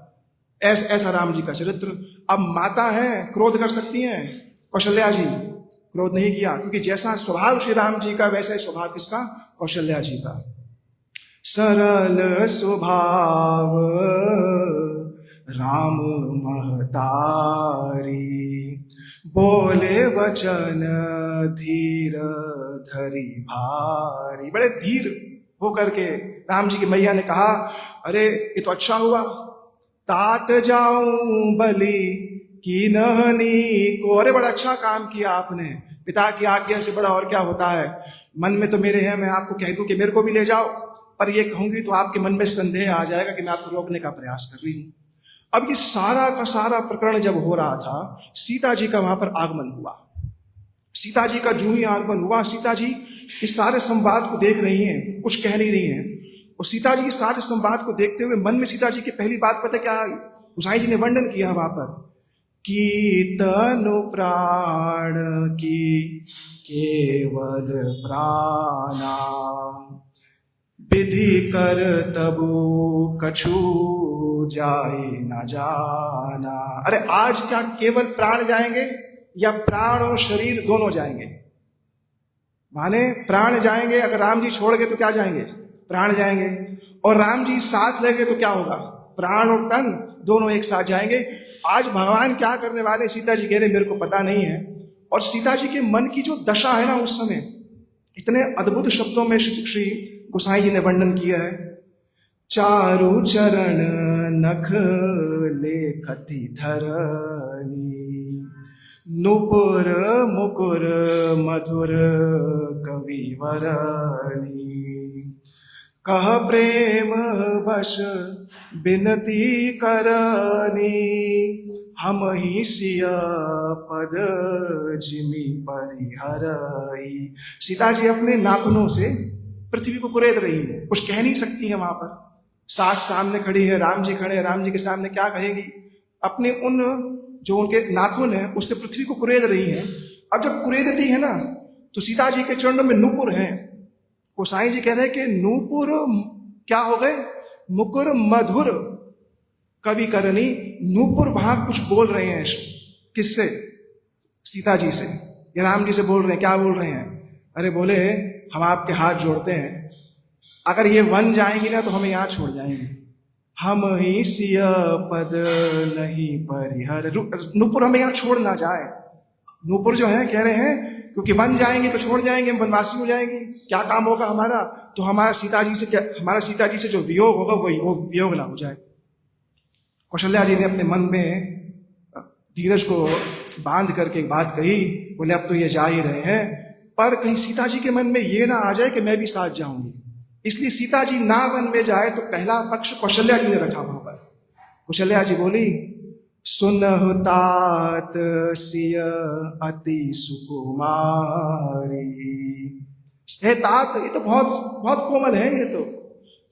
ऐसा राम जी का चरित्र। अब माता है क्रोध कर सकती हैं, कौशल्या जी क्रोध नहीं किया, क्योंकि जैसा स्वभाव श्री राम जी का वैसा ही स्वभाव किसका? कौशल्या जी का। सरल स्वभाव राम महतारी, बोले वचन धीर धरी भारी। बड़े धीर होकर के राम जी की मैया ने कहा अरे ये तो अच्छा हुआ, तात जाऊं बलि की नहनी को। अरे बड़ा अच्छा काम किया आपने, पिता की आज्ञा से बड़ा और क्या होता है। मन में तो मेरे हैं, मैं आपको कह दूं कि मेरे को भी ले जाओ, पर ये कहूंगी तो आपके मन में संदेह आ जाएगा कि मैं आपको रोकने का प्रयास कर रही हूं। अब ये सारा का सारा प्रकरण जब हो रहा था, सीता जी का वहां पर आगमन हुआ। सीता जी का जो ही आगमन हुआ, सीता जी इस सारे संवाद को देख रही हैं, कुछ कह नहीं रही हैं। और सीता जी इस सारे संवाद को देखते हुए मन में सीता जी की पहली बात पता क्या आई? गोसाई जी ने वर्णन किया वहां पर कि तनु प्राण की केवल प्राणा, विधि कर तबु कछु जाए न जाना। अरे आज क्या केवल प्राण जाएंगे या प्राण और शरीर दोनों जाएंगे? माने प्राण जाएंगे, अगर राम जी छोड़ गए तो क्या जाएंगे? प्राण जाएंगे। और राम जी साथ लेंगे तो क्या होगा? प्राण और तन दोनों एक साथ जाएंगे। आज भगवान क्या करने वाले, सीता जी कह रहे मेरे को पता नहीं है। और सीता जी के मन की जो दशा है ना उस समय, इतने अद्भुत शब्दों में श्री गोसाई जी ने वर्णन किया है। चारु चरण नख लेखति धरनी, नुपुर मुकुर मधुर कविवरनी, कह प्रेम वश बिनती करनी, हम ही सिया पद जिमी परिहरई। सीता जी अपने नाखूनों से पृथ्वी को कुरेद रही है, कुछ कह नहीं सकती है। वहां पर सास सामने खड़ी है, राम जी खड़े हैं, राम जी के सामने क्या कहेगी? अपने उन जो उनके नाखून है उससे पृथ्वी को कुरेद रही है। अब जब कुरेदती है ना, तो सीता जी के चरणों में नूपुर हैं। गोसाई जी कह रहे हैं कि नूपुर क्या हो गए? मुकुर मधुर कवि करनी। नूपुर वहां कुछ बोल रहे हैं। किससे? सीता जी से या राम जी से बोल रहे हैं। क्या बोल रहे हैं? अरे बोले हम आपके हाथ जोड़ते हैं, अगर ये वन जाएंगी ना तो हमें यहाँ छोड़ जाएंगे। हम ही सिया पद नहीं परिहर। नूपुर हमें यहाँ छोड़ ना जाए। नूपुर जो है कह रहे हैं क्योंकि वन जाएंगे तो छोड़ जाएंगे, हम वनवासी हो जाएंगे, क्या काम होगा हमारा? तो हमारा सीता जी से क्या, हमारा सीता जी से जो वियोग होगा वो वियोग ना हो जाए। कौशल्या जी ने अपने मन में धीरज को बांध करके एक बात कही। बोले अब तो ये जा ही रहे हैं, पर कहीं सीता जी के मन में ये ना आ जाए कि मैं भी साथ जाऊंगी। इसलिए सीता जी ना वन में जाए तो पहला पक्ष कौशल्या जी ने रखा वहां पर। कौशल्या जी बोली सुनहु तात सिय अति सुकुमारी। हे तात, ये तो बहुत बहुत कोमल है, ये तो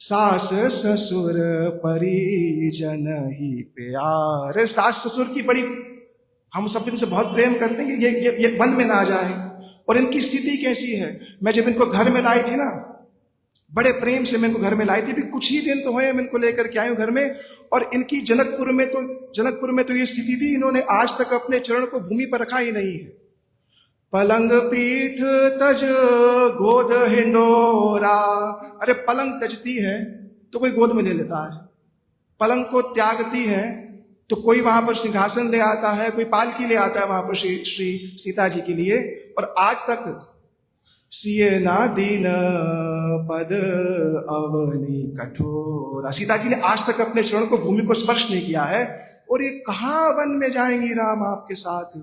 सास ससुर परिजन ही प्यार। सास ससुर की बड़ी हम सब इनसे बहुत प्रेम करते हैं कि ये वन में ना जाए। और इनकी स्थिति कैसी है? मैं जब इनको घर में लाई थी ना, बड़े प्रेम से मैं इनको घर में लाई थी, भी कुछ ही दिन तो हुए मैं इनको लेकर के आई हूं घर में। और इनकी जनकपुर में तो ये स्थिति थी, इन्होंने आज तक अपने चरण को भूमि पर रखा ही नहीं है। पलंग पीठ तज गोद हिंडोरा। अरे पलंग तजती है तो कोई गोद में ले लेता है, पलंग को त्यागती हैं तो कोई वहां पर सिंहासन ले आता है, कोई पालकी ले आता है वहां पर श्री सीता जी के लिए। और आज तक सिए ना दीन पद अवनी कठोर, सीता जी ने आज तक अपने चरण को, भूमि को स्पर्श नहीं किया है। और ये कहाँ वन में जाएंगी राम आपके साथ,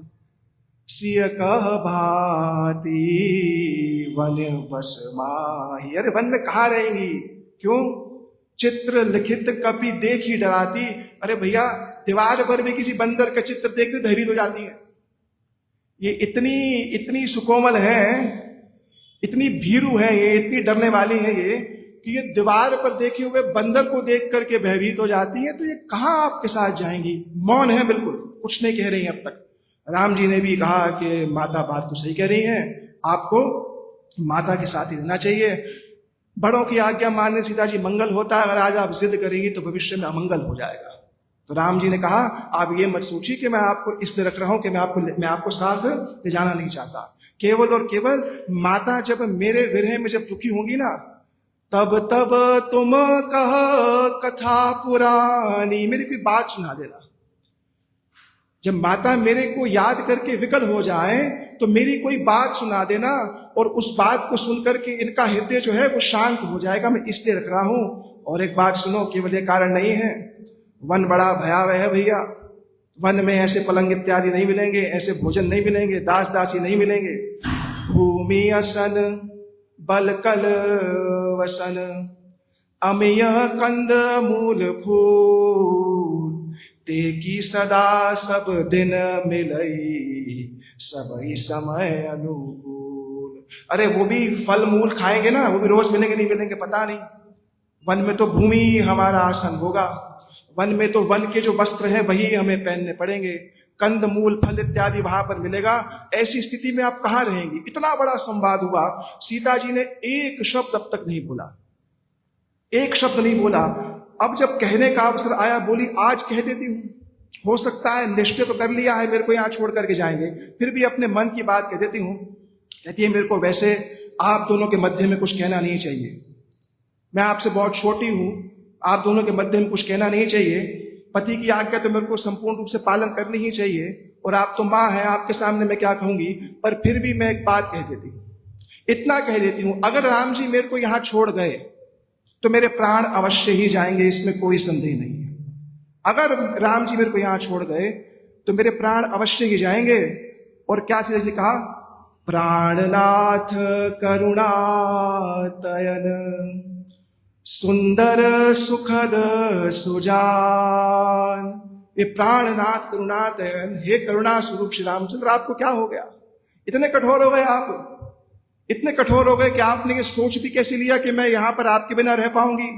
सिय कह भाती वन बस माही। अरे वन में कहाँ रहेंगी, क्यों? चित्र लिखित कपि देखी डराती। अरे भैया, दीवार पर भी किसी बंदर का चित्र देखते भयभीत हो जाती है। ये इतनी सुकोमल है, इतनी भीरू है, ये इतनी डरने वाली है ये, कि ये दीवार पर देखे हुए बंदर को देख करके भयभीत हो जाती है। तो ये कहाँ आपके साथ जाएंगी? मौन है, बिल्कुल कुछ नहीं कह रही है अब तक। राम जी ने भी कहा कि माता बात तो सही कह रही है, आपको माता के साथ ही रहना चाहिए, बड़ों की आज्ञा मानने सीता जी मंगल होता है, अगर आज आप जिद करेंगी तो भविष्य में अमंगल हो जाएगा। तो राम जी ने कहा आप ये मत सोचिए कि मैं आपको इसलिए रख रहा हूं कि मैं आपको साथ ले जाना नहीं चाहता। केवल और केवल माता जब मेरे विरह में जब दुखी होंगी ना, तब तुम कह कथा पुरानी, मेरी कोई बात सुना देना। जब माता मेरे को याद करके विकल हो जाए तो मेरी कोई बात सुना देना, और उस बात को सुनकर के इनका हृदय जो है वो शांत हो जाएगा, मैं इसलिए रख रहा हूं। और एक बात सुनो, केवल ये कारण नहीं है, वन बड़ा भयावह है भैया। वन में ऐसे पलंग इत्यादि नहीं मिलेंगे, ऐसे भोजन नहीं मिलेंगे, दास दासी नहीं मिलेंगे। भूमि असन बल कल वसन अमिय कंद मूल फूल, ते की सदा सब दिन मिलई सबई समय अनुकूल। अरे वो भी फल मूल खाएंगे ना, वो भी रोज मिलेंगे नहीं मिलेंगे पता नहीं। वन में तो भूमि हमारा आसन होगा, वन में तो वन के जो वस्त्र हैं वही हमें पहनने पड़ेंगे, कंद मूल फल इत्यादि वहां पर मिलेगा। ऐसी स्थिति में आप कहाँ रहेंगी? इतना बड़ा संवाद हुआ, सीता जी ने एक शब्द अब तक नहीं बोला, एक शब्द नहीं बोला। अब जब कहने का अवसर आया, बोली आज कह देती हूँ, हो सकता है निश्चय तो कर लिया है मेरे को यहाँ छोड़ करके जाएंगे, फिर भी अपने मन की बात कह देती हूँ। कहती है मेरे को वैसे आप दोनों के मध्य में कुछ कहना नहीं चाहिए, मैं आपसे बहुत छोटी हूँ, आप दोनों के मध्य में कुछ कहना नहीं चाहिए। पति की आज्ञा तो मेरे को संपूर्ण रूप से पालन करनी ही चाहिए, और आप तो माँ हैं, आपके सामने मैं क्या कहूंगी, पर फिर भी मैं एक बात कह देती हूँ, इतना कह देती हूँ, अगर राम जी मेरे को यहाँ छोड़ गए तो मेरे प्राण अवश्य ही जाएंगे, इसमें कोई संदेह नहीं है। अगर राम जी मेरे को यहाँ छोड़ गए तो मेरे प्राण अवश्य ही जाएंगे। और क्या सीता जी ने कहा, प्राणनाथ करुणातयन सुंदर सुखद सुजान। ये प्राणनाथ करुणातयन, हे करुणा स्वरूप श्री रामचंद्र, आपको क्या हो गया? इतने कठोर हो गए आप, इतने कठोर हो गए कि आपने ये सोच भी कैसे लिया कि मैं यहां पर आपके बिना रह पाऊंगी?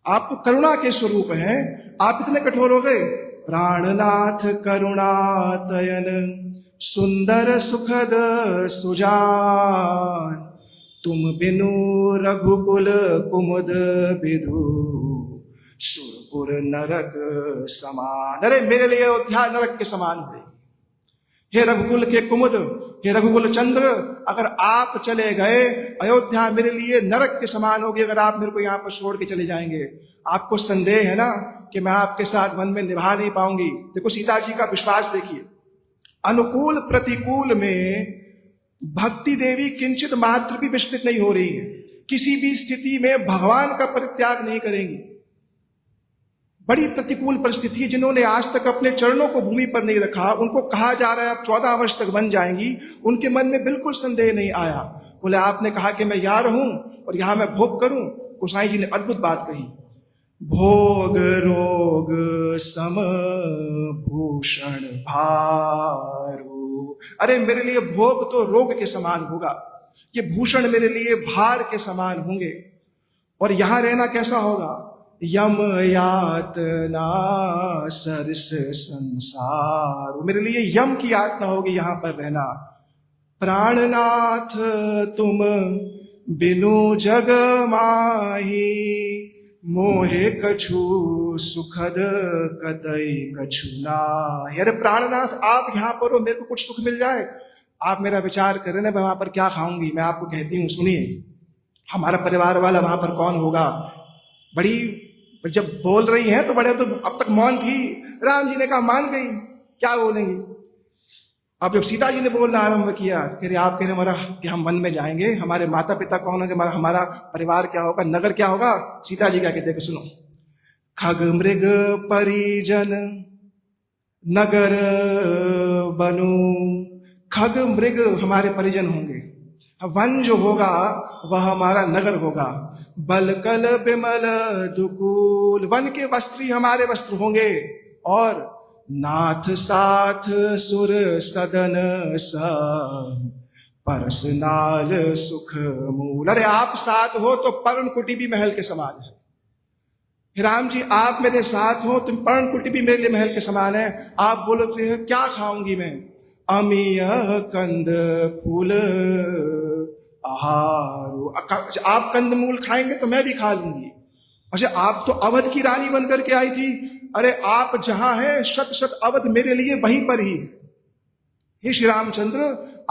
आप तो करुणा के स्वरूप हैं, आप इतने कठोर हो गए। प्राणनाथ करुणातयन सुंदर सुखद सुजान, तुम बिनु रघुकुल कुमुद विधु सुरपुर नरक समान। अरे मेरे लिए अयोध्या नरक के समान होगी। हे रघुकुल के कुमुद, हे रघुकुल चंद्र, अगर आप चले गए अयोध्या मेरे लिए नरक के समान होगी, अगर आप मेरे को यहाँ पर छोड़ के चले जाएंगे। आपको संदेह है ना कि मैं आपके साथ वन में निभा नहीं पाऊंगी। देखो सीता जी का विश्वास देखिए, अनुकूल प्रतिकूल में भक्ति देवी किंचित मात्र भी विचलित नहीं हो रही है, किसी भी स्थिति में भगवान का परित्याग नहीं करेंगी। बड़ी प्रतिकूल परिस्थिति, जिन्होंने आज तक अपने चरणों को भूमि पर नहीं रखा, उनको कहा जा रहा है आप 14 वर्ष तक बन जाएंगी, उनके मन में बिल्कुल संदेह नहीं आया। बोले आपने कहा कि मैं यहाँ रहूं और यहाँ मैं भोग करूं। गोसाई जी ने अद्भुत बात कही, भोग रोग सम भूषण भारू। अरे मेरे लिए भोग तो रोग के समान होगा, ये भूषण मेरे लिए भार के समान होंगे। और यहां रहना कैसा होगा? यम यातना सरस संसार, मेरे लिए यम की यातना होगी यहां पर रहना। प्राणनाथ तुम बिनु जग माही, मोहे कछु सुखद कतई कछु नाही। अरे प्राणनाथ आप यहाँ पर हो, मेरे को कुछ सुख मिल जाए, आप मेरा विचार करें ना, मैं वहां पर क्या खाऊंगी। मैं आपको कहती हूँ सुनिए, हमारा परिवार वाला वहां पर कौन होगा? बड़ी पर जब बोल रही हैं तो बड़े तो अब तक मौन थी। राम जी ने कहा मान गई, क्या बोलेंगी। अब जब सीता जी ने बोलना आरंभ किया कि आप कह रहे हमारा कि हम वन में जाएंगे, हमारे माता पिता कौन होंगे, हमारा परिवार क्या होगा, नगर क्या होगा। सीता जी क्या कहते हैं सुनो, खग मृग परिजन नगर बनु। खग मृग हमारे परिजन होंगे, वन जो होगा वह हमारा नगर होगा। बलकल बिमल दुकूल, वन के वस्त्र ही हमारे वस्त्र होंगे। और नाथ साथ सुर सदन सा परस नाल सुख मूल। अरे आप साथ हो तो पर्ण कुटी भी महल के समान है। राम जी आप मेरे साथ हो तुम पर्ण कुटी भी मेरे लिए महल के समान है। आप बोलते हैं क्या खाऊंगी मैं, अमीय कंद फूल आहार। आप कंदमूल खाएंगे तो मैं भी खा लूंगी। अच्छा आप तो अवध की रानी बनकर के आई थी, अरे आप जहां हैं शत शत अवध मेरे लिए वहीं पर ही। हे श्री रामचंद्र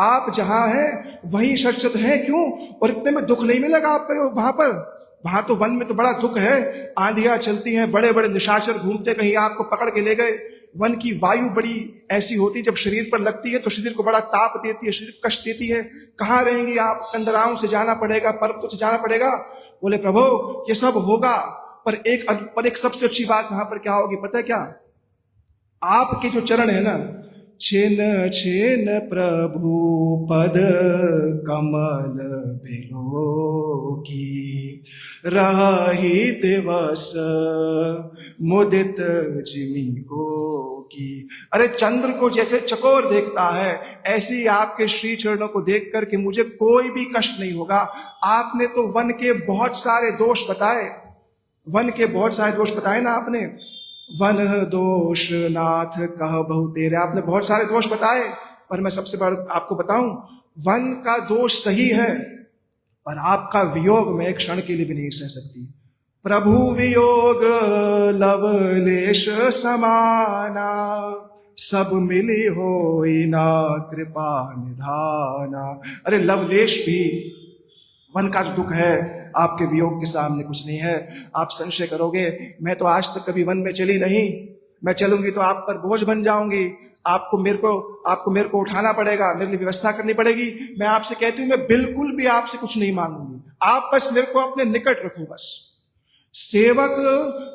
आप जहां हैं वहीं शत शत हैं, क्यों। और इतने में दुख नहीं मिलेगा आपको वहां पर। वहां तो वन में तो बड़ा दुख है, आंधियां चलती हैं, बड़े बड़े निशाचर घूमते, कहीं आपको पकड़ के ले गए। वन की वायु बड़ी ऐसी होती, जब शरीर पर लगती है तो शरीर को बड़ा ताप देती है, शरीर कष्ट देती है। कहाँ रहेंगी आप, कंदराओं से जाना पड़ेगा, पर्वतों से जाना पड़ेगा। बोले प्रभु ये सब होगा, पर एक सबसे अच्छी बात वहां पर क्या होगी पता है क्या, आपके जो चरण है ना, छेन छेन प्रभु पद कमल बिलो की रही दिवस मुदित जिमी को की। अरे चंद्र को जैसे चकोर देखता है, ऐसे ही आपके श्री चरणों को देख करके मुझे कोई भी कष्ट नहीं होगा। आपने तो वन के बहुत सारे दोष बताए, वन के बहुत सारे दोष बताए ना आपने। वन दोष नाथ कह बहु तेरे, आपने बहुत सारे दोष बताए, पर मैं सबसे बड़ा आपको बताऊं, वन का दोष सही है, पर आपका वियोग में एक क्षण के लिए भी नहीं सह सकती। प्रभु वियोग लवलेश समाना, सब मिली होई ना कृपा निधाना। अरे लवलेश भी, वन का जो दुख है आपके वियोग के सामने कुछ नहीं है। आप संशय करोगे मैं तो आज तक कभी वन में चली नहीं, मैं चलूंगी तो आप पर बोझ बन जाऊंगी, आपको मेरे को उठाना पड़ेगा, मेरे लिए व्यवस्था करनी पड़ेगी। मैं आपसे कहती हूँ मैं बिल्कुल भी आपसे कुछ नहीं मांगूंगी, आप बस मेरे को अपने निकट रखो। बस सेवक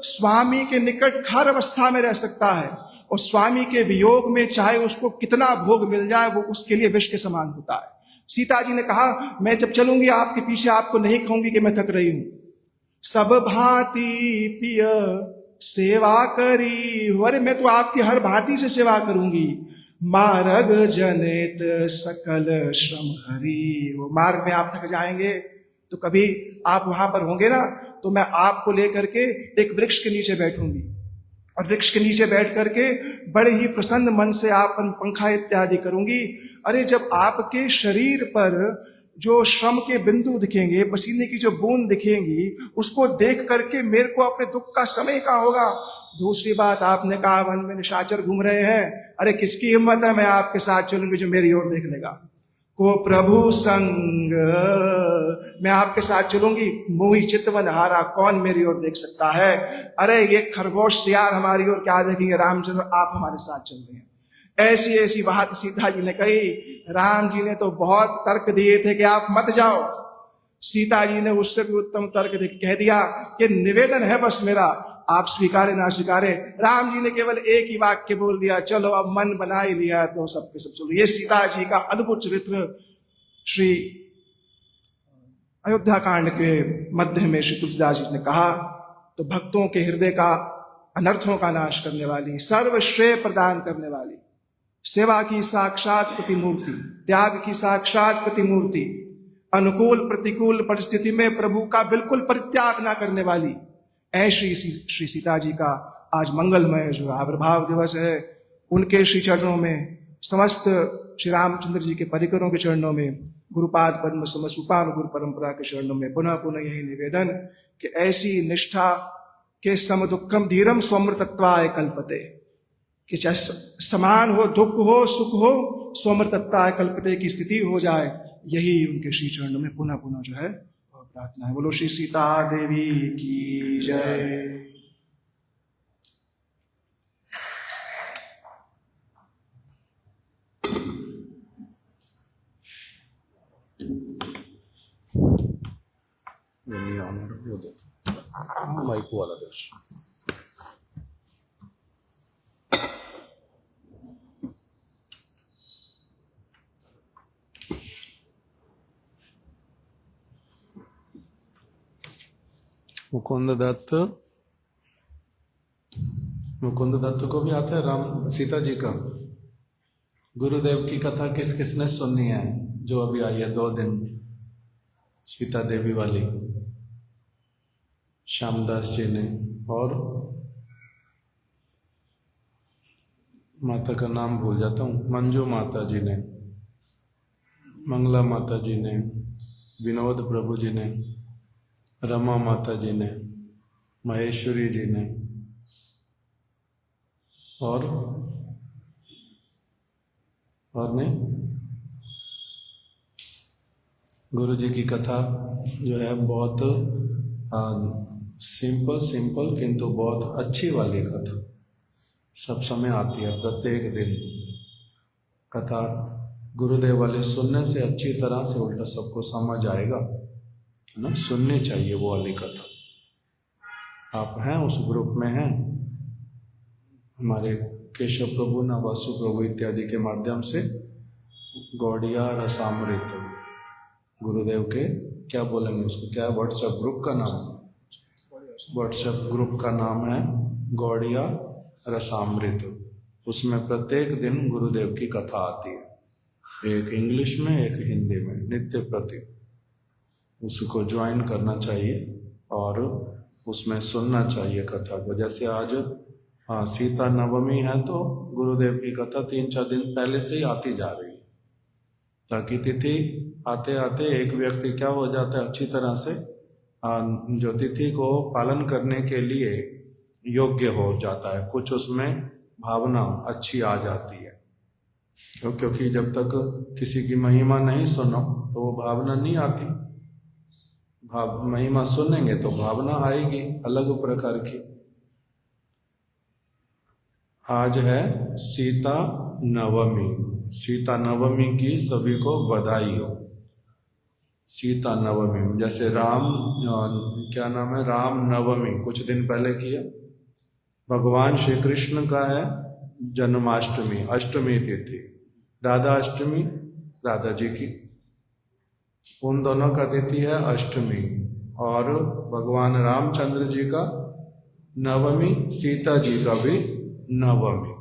स्वामी के निकट हर अवस्था में रह सकता है, और स्वामी के वियोग में चाहे उसको कितना भोग मिल जाए वो उसके लिए विष के समान होता है। सीता जी ने कहा मैं जब चलूंगी आपके पीछे आपको नहीं कहूंगी कि मैं थक रही हूं। सब भांति पिय सेवा करी, अरे मैं तो आपकी हर भांति से सेवा करूंगी। मार्ग जनित सकल श्रम हरि, वो मार्ग में आप थक जाएंगे तो कभी आप वहां पर होंगे ना, तो मैं आपको लेकर के एक वृक्ष के नीचे बैठूंगी, और वृक्ष के नीचे बैठ करके बड़े ही प्रसन्न मन से आप पंखा इत्यादि करूंगी। अरे जब आपके शरीर पर जो श्रम के बिंदु दिखेंगे, पसीने की जो बूंद दिखेंगी, उसको देख करके मेरे को अपने दुख का समय का होगा। दूसरी बात आपने कहा वन में निशाचर घूम रहे हैं, अरे किसकी हिम्मत है मैं आपके साथ चलूंगी जो मेरी ओर देख लेगा। को प्रभु संग, मैं आपके साथ चलूंगी, मोही चितवन हारा, कौन मेरी ओर देख सकता है। अरे ये खरगोश सियार हमारी ओर क्या देखेंगे, रामचंद्र आप हमारे साथ चल रहे हैं। ऐसी ऐसी बात सीता जी ने कही। राम जी ने तो बहुत तर्क दिए थे कि आप मत जाओ, सीता जी ने उससे भी उत्तम तर्क कह दिया कि निवेदन है बस मेरा, आप स्वीकारे ना स्वीकारे। राम जी ने केवल एक ही वाक्य बोल दिया, चलो अब मन बना ही लिया तो सब के सब चलो। ये सीता जी का अद्भुत चरित्र श्री अयोध्या कांड के मध्य में श्री तुलसीदास जी ने कहा तो भक्तों के हृदय का अनर्थों का नाश करने वाली, सर्व श्रेय प्रदान करने वाली, सेवा की साक्षात प्रतिमूर्ति, त्याग की साक्षात प्रतिमूर्ति, अनुकूल प्रतिकूल परिस्थिति में प्रभु का बिल्कुल परित्याग ना करने वाली ऐसी श्री सीता जी का आज मंगलमय जो आविर्भाव दिवस है, उनके श्री चरणों में, समस्त श्री रामचंद्र जी के परिकरों के चरणों में, गुरुपाद पद्म समस्वरूपान गुरु परंपरा के चरणों में पुनः पुनः यही निवेदन कि ऐसी निष्ठा के सम दुखम धीरम स्वमृतत्वाय कल्पते, कि चाहे समान हो, दुख हो, सुख हो, स्वमृतत्वाय कल्पते की स्थिति हो जाए, यही उनके श्री चरणों में पुनः पुनः जो है प्रार्थना है। बोलो श्री सीता देवी की जय। वो दे दो माइक वाला दर्शन। मुकुंद दत्त को भी आता है राम सीता जी का। गुरुदेव की कथा किस किसने सुनी है जो अभी आई है 2 दिन, सीता देवी वाली? श्यामदास जी ने, और माता का नाम भूल जाता हूँ, मंजू माता जी ने, मंगला माता जी ने, विनोद प्रभु जी ने, रमा माता जी ने, महेश्वरी जी ने, और नहीं, गुरु जी की कथा जो है बहुत सिंपल किंतु बहुत अच्छी वाली कथा सब समय आती है, प्रत्येक दिन कथा गुरुदेव वाले सुनने से अच्छी तरह से उल्टा सबको समझ आएगा, है ना। सुननी चाहिए वो वाली कथा। आप हैं उस ग्रुप में हैं, हमारे केशव प्रभु ना वासु प्रभु इत्यादि के माध्यम से गौड़िया रसामृत गुरुदेव के, क्या बोलेंगे उसको, क्या व्हाट्सएप ग्रुप का नाम, व्हाट्सएप ग्रुप का नाम है गौड़िया रसामृत। उसमें प्रत्येक दिन गुरुदेव की कथा आती है, एक इंग्लिश में एक हिंदी में, नित्य प्रति। उसको ज्वाइन करना चाहिए और उसमें सुनना चाहिए कथा को। जैसे आज सीता नवमी है तो गुरुदेव की कथा 3-4 दिन पहले से ही आती जा रही है, ताकि तिथि आते आते एक व्यक्ति क्या हो जाता है, अच्छी तरह से जो तिथि को पालन करने के लिए योग्य हो जाता है, कुछ उसमें भावना अच्छी आ जाती है। क्योंकि जब तक किसी की महिमा नहीं सुनो तो वो भावना नहीं आती, महिमा सुनेंगे तो भावना आएगी अलग प्रकार की। आज है सीता नवमी, सीता नवमी की सभी को बधाई हो। सीता नवमी जैसे राम, क्या नाम है, राम नवमी कुछ दिन पहले किया। भगवान श्री कृष्ण का है जन्माष्टमी, अष्टमी तिथि, राधा अष्टमी राधा जी की, उन दोनों का तिथि है अष्टमी। और भगवान रामचंद्र जी का नवमी, सीता जी का भी नवमी,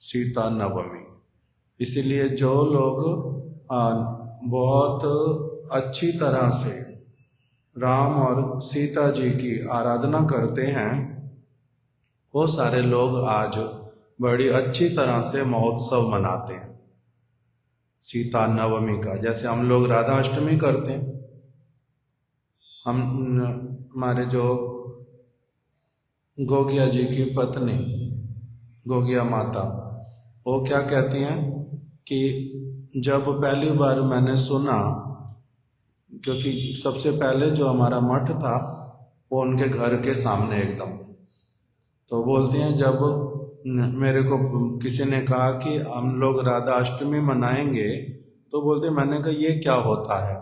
सीता नवमी। इसीलिए जो लोग बहुत अच्छी तरह से राम और सीता जी की आराधना करते हैं, वो सारे लोग आज बड़ी अच्छी तरह से महोत्सव मनाते हैं सीता नवमी का। जैसे हम लोग राधा अष्टमी करते हैं, हमारे जो गोगिया जी की पत्नी गोगिया माता, वो क्या कहती हैं कि जब पहली बार मैंने सुना, क्योंकि सबसे पहले जो हमारा मठ था वो उनके घर के सामने एकदम, तो बोलती हैं जब मेरे को किसी ने कहा कि हम लोग राधा अष्टमी मनाएंगे, तो बोलते मैंने कहा ये क्या होता है,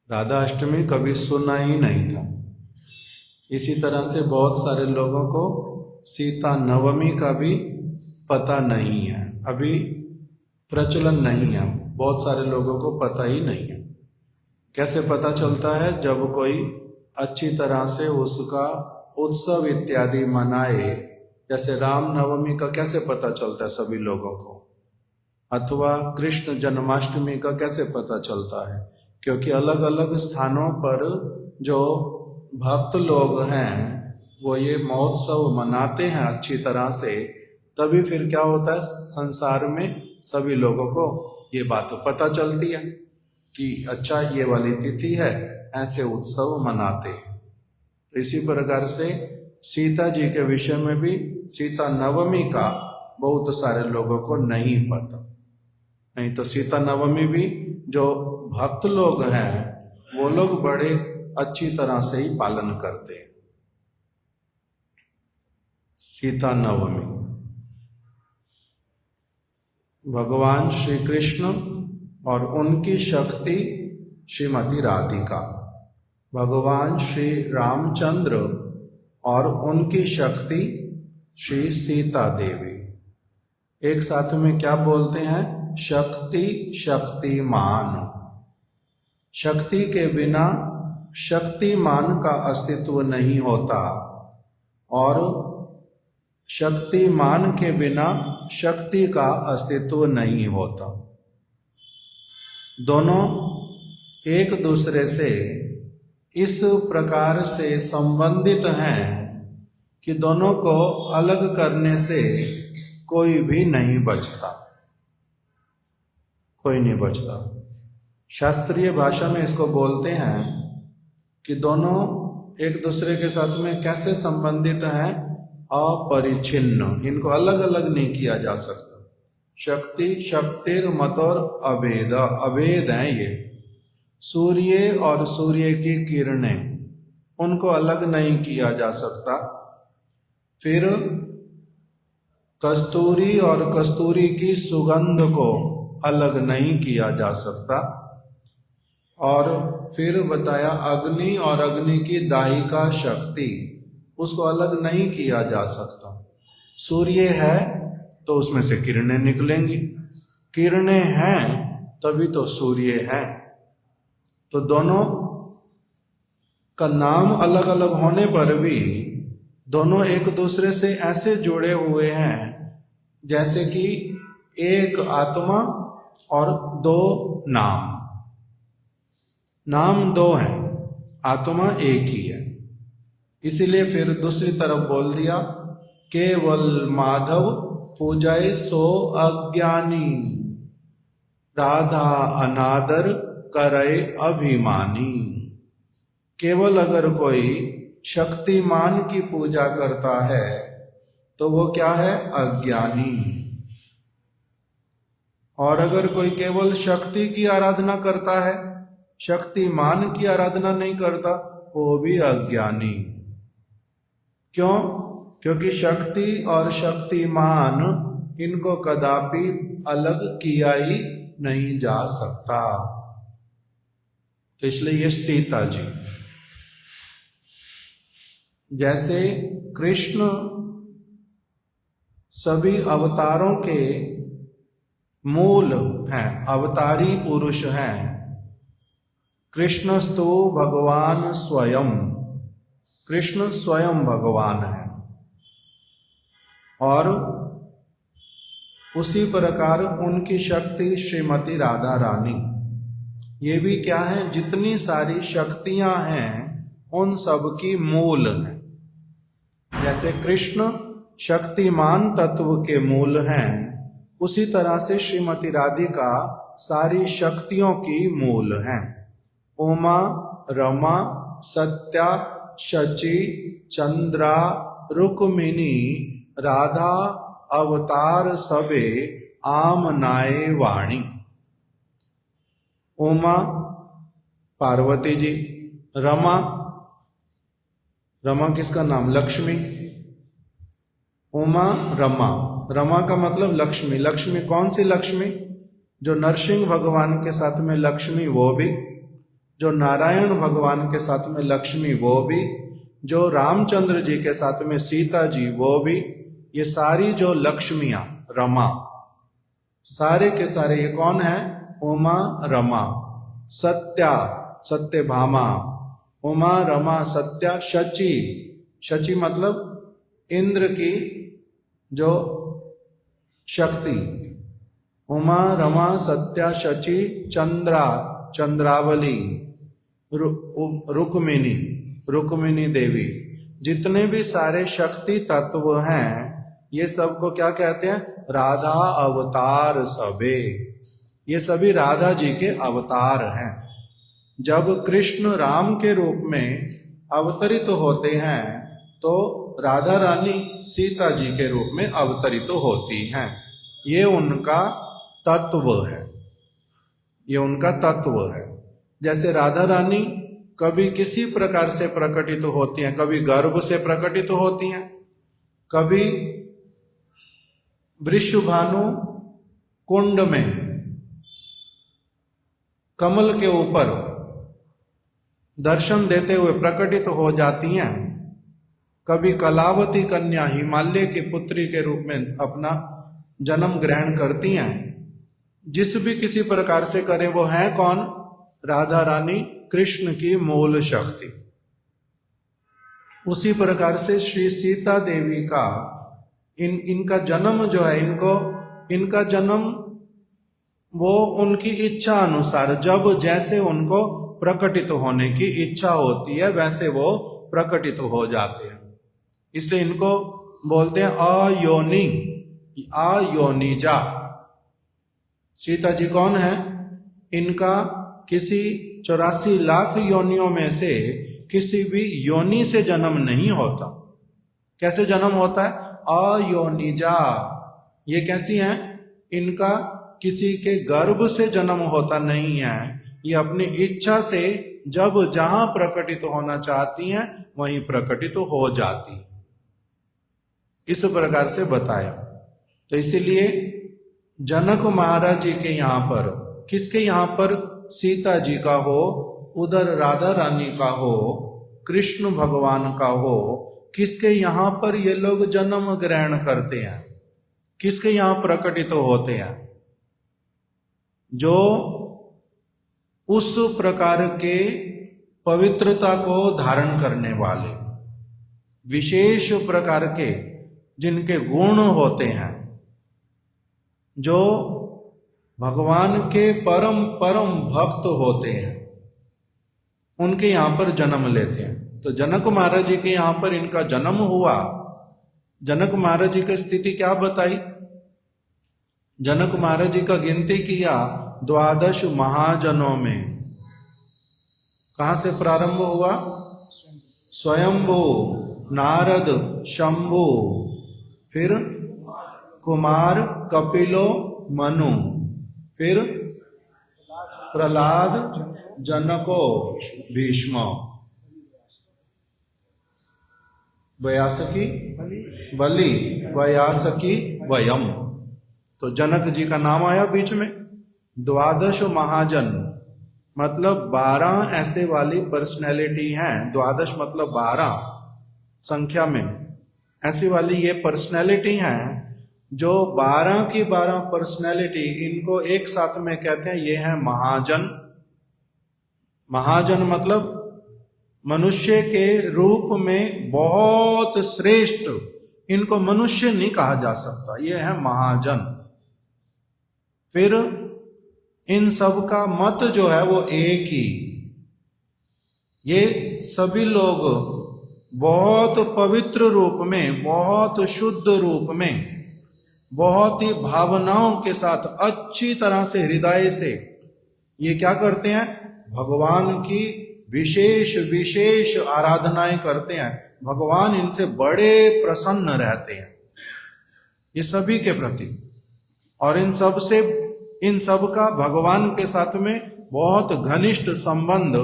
राधा अष्टमी कभी सुना ही नहीं था। इसी तरह से बहुत सारे लोगों को सीता नवमी का भी पता नहीं है, अभी प्रचलन नहीं है, बहुत सारे लोगों को पता ही नहीं है। कैसे पता चलता है, जब कोई अच्छी तरह से उसका उत्सव इत्यादि मनाए। जैसे राम नवमी का कैसे पता चलता है सभी लोगों को, अथवा कृष्ण जन्माष्टमी का कैसे पता चलता है, क्योंकि अलग अलग स्थानों पर जो भक्त लोग हैं वो ये महोत्सव मनाते हैं अच्छी तरह से, तभी फिर क्या होता है, संसार में सभी लोगों को ये बात पता चलती है कि अच्छा ये वाली तिथि है, ऐसे उत्सव मनाते हैं। तो इसी प्रकार से सीता जी के विषय में भी सीता नवमी का बहुत सारे लोगों को नहीं पता। नहीं तो सीता नवमी भी जो भक्त लोग हैं वो लोग बड़े अच्छी तरह से ही पालन करते हैं। सीता नवमी भगवान श्री कृष्ण और उनकी शक्ति श्रीमती राधिका, भगवान श्री रामचंद्र और उनकी शक्ति श्री सीता देवी। एक साथ में क्या बोलते हैं? शक्ति शक्तिमान। शक्ति के बिना शक्तिमान का अस्तित्व नहीं होता और शक्तिमान के बिना शक्ति का अस्तित्व नहीं होता। दोनों एक दूसरे से इस प्रकार से संबंधित हैं कि दोनों को अलग करने से कोई भी नहीं बचता, कोई नहीं बचता। शास्त्रीय भाषा में इसको बोलते हैं कि दोनों एक दूसरे के साथ में कैसे संबंधित हैं? अपरिच्छिन्न, इनको अलग अलग नहीं किया जा सकता। शक्ति शक्तिर मतोर अभेद, अभेद हैं ये। सूर्य और सूर्य की किरणें, उनको अलग नहीं किया जा सकता। फिर कस्तूरी और कस्तूरी की सुगंध को अलग नहीं किया जा सकता। और फिर बताया अग्नि और अग्नि की दाहिका शक्ति, उसको अलग नहीं किया जा सकता। सूर्य है तो उसमें से किरणें निकलेंगी, किरणें हैं तभी तो सूर्य है। तो दोनों का नाम अलग अलग होने पर भी दोनों एक दूसरे से ऐसे जुड़े हुए हैं जैसे कि एक आत्मा और दो नाम। नाम दो हैं, आत्मा एक ही है। इसीलिए फिर दूसरी तरफ बोल दिया, केवल माधव पूजाए सो अज्ञानी, राधा अनादर करे अभिमानी। केवल अगर कोई शक्तिमान की पूजा करता है तो वो क्या है? अज्ञानी। और अगर कोई केवल शक्ति की आराधना करता है, शक्तिमान की आराधना नहीं करता, वो भी अज्ञानी। क्यों? क्योंकि शक्ति और शक्तिमान इनको कदापि अलग किया ही नहीं जा सकता। तो इसलिए ये सीता जी, जैसे कृष्ण सभी अवतारों के मूल हैं, अवतारी पुरुष हैं। कृष्णस्तु भगवान स्वयं, कृष्ण स्वयं भगवान है। और उसी प्रकार उनकी शक्ति श्रीमती राधा रानी, ये भी क्या है? जितनी सारी शक्तियां हैं उन सब की मूल है। जैसे कृष्ण शक्तिमान तत्व के मूल हैं, उसी तरह से श्रीमती राधिका सारी शक्तियों की मूल हैं। उमा, रमा, सत्या, शची, चंद्रा, रुक्मिणी, राधा अवतार सबे आम नाये वाणी। उमा पार्वती जी, रमा, रमा किसका नाम? लक्ष्मी। उमा रमा, रमा का मतलब लक्ष्मी। लक्ष्मी कौन सी लक्ष्मी? जो नरसिंह भगवान के साथ में लक्ष्मी वो भी, जो नारायण भगवान के साथ में लक्ष्मी वो भी, जो रामचंद्र जी के साथ में सीता जी वो भी, ये सारी जो लक्ष्मियां रमा, सारे के सारे ये कौन है? उमा रमा। सत्या, सत्यभामा, उमा रमा सत्या। शची, शची मतलब इंद्र की जो शक्ति। उमा रमा सत्या शची। चंद्रा, चंद्रावली। रुक्मिणी, रुक्मिणी देवी। जितने भी सारे शक्ति तत्व हैं ये सबको क्या कहते हैं? राधा अवतार सबे। ये सभी राधा जी के अवतार हैं। जब कृष्ण राम के रूप में अवतरित होते हैं तो राधा रानी सीता जी के रूप में अवतरित होती हैं। ये उनका तत्व है, ये उनका तत्व है। जैसे राधा रानी कभी किसी प्रकार से प्रकटित होती हैं, कभी गर्भ से प्रकटित होती हैं, कभी वृषभानु कुंड में कमल के ऊपर दर्शन देते हुए प्रकटित हो जाती हैं। कभी कलावती कन्या हिमालय की पुत्री के रूप में अपना जन्म ग्रहण करती हैं। जिस भी किसी प्रकार से करे वो है कौन? राधा रानी, कृष्ण की मूल शक्ति। उसी प्रकार से श्री सीता देवी का इनका जन्म जो है, इनका जन्म वो उनकी इच्छा अनुसार, जब जैसे उनको प्रकटित होने की इच्छा होती है वैसे वो प्रकटित हो जाते हैं। इसलिए इनको बोलते हैं अयोनि, अयोनिजा। सीता जी कौन है? इनका किसी 84 लाख योनियों में से किसी भी योनि से जन्म नहीं होता। कैसे जन्म होता है? अयोनिजा। ये कैसी हैं? इनका किसी के गर्भ से जन्म होता नहीं है, ये अपनी इच्छा से जब जहां प्रकटित होना चाहती हैं वहीं प्रकटित हो जाती है। इस प्रकार से बताया। तो इसीलिए जनक महाराज जी के यहाँ पर, किसके यहाँ पर? सीता जी का हो, उधर राधा रानी का हो, कृष्ण भगवान का हो, किसके यहाँ पर ये लोग जन्म ग्रहण करते हैं? किसके यहाँ प्रकटित होते हैं? जो उस प्रकार के पवित्रता को धारण करने वाले, विशेष प्रकार के जिनके गुण होते हैं, जो भगवान के परम परम भक्त होते हैं, उनके यहाँ पर जन्म लेते हैं। तो जनक महाराज जी के यहाँ पर इनका जन्म हुआ। जनक महाराज जी की स्थिति क्या बताई? जनक महाराज जी का गिनती किया 12 महाजनों में। कहां से प्रारंभ हुआ? स्वयंभू, नारद, शंभु, फिर कुमार, कपिलो, मनु, फिर प्रहलाद, जनको, भीष्म, व्यासकी, बलि, व्यासकी, वयम। तो जनक जी का नाम आया बीच में। 12 महाजन मतलब 12 ऐसे वाली पर्सनैलिटी हैं। 12 मतलब 12 संख्या में ऐसी वाली ये पर्सनैलिटी हैं जो 12 की 12 पर्सनैलिटी, इनको एक साथ में कहते हैं ये है महाजन। महाजन मतलब मनुष्य के रूप में बहुत श्रेष्ठ, इनको मनुष्य नहीं कहा जा सकता, ये है महाजन। फिर इन सब का मत जो है वो एक ही। ये सभी लोग बहुत पवित्र रूप में, बहुत शुद्ध रूप में, बहुत ही भावनाओं के साथ अच्छी तरह से हृदय से ये क्या करते हैं? भगवान की विशेष विशेष आराधनाएं करते हैं। भगवान इनसे बड़े प्रसन्न रहते हैं ये सभी के प्रति। और इन सब का भगवान के साथ में बहुत घनिष्ठ संबंध,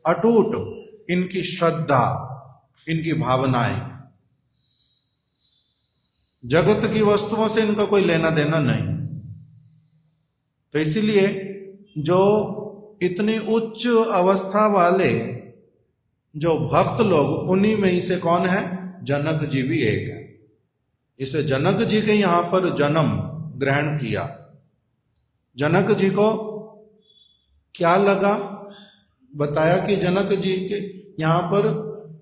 अटूट इनकी श्रद्धा, इनकी भावनाएं। जगत की वस्तुओं से इनका कोई लेना देना नहीं। तो इसीलिए जो इतनी उच्च अवस्था वाले जो भक्त लोग, उन्हीं में ही से कौन है? जनक जी भी एक है। इसे जनक जी के यहां पर जन्म ग्रहण किया। जनक जी को क्या लगा? बताया कि जनक जी के यहां पर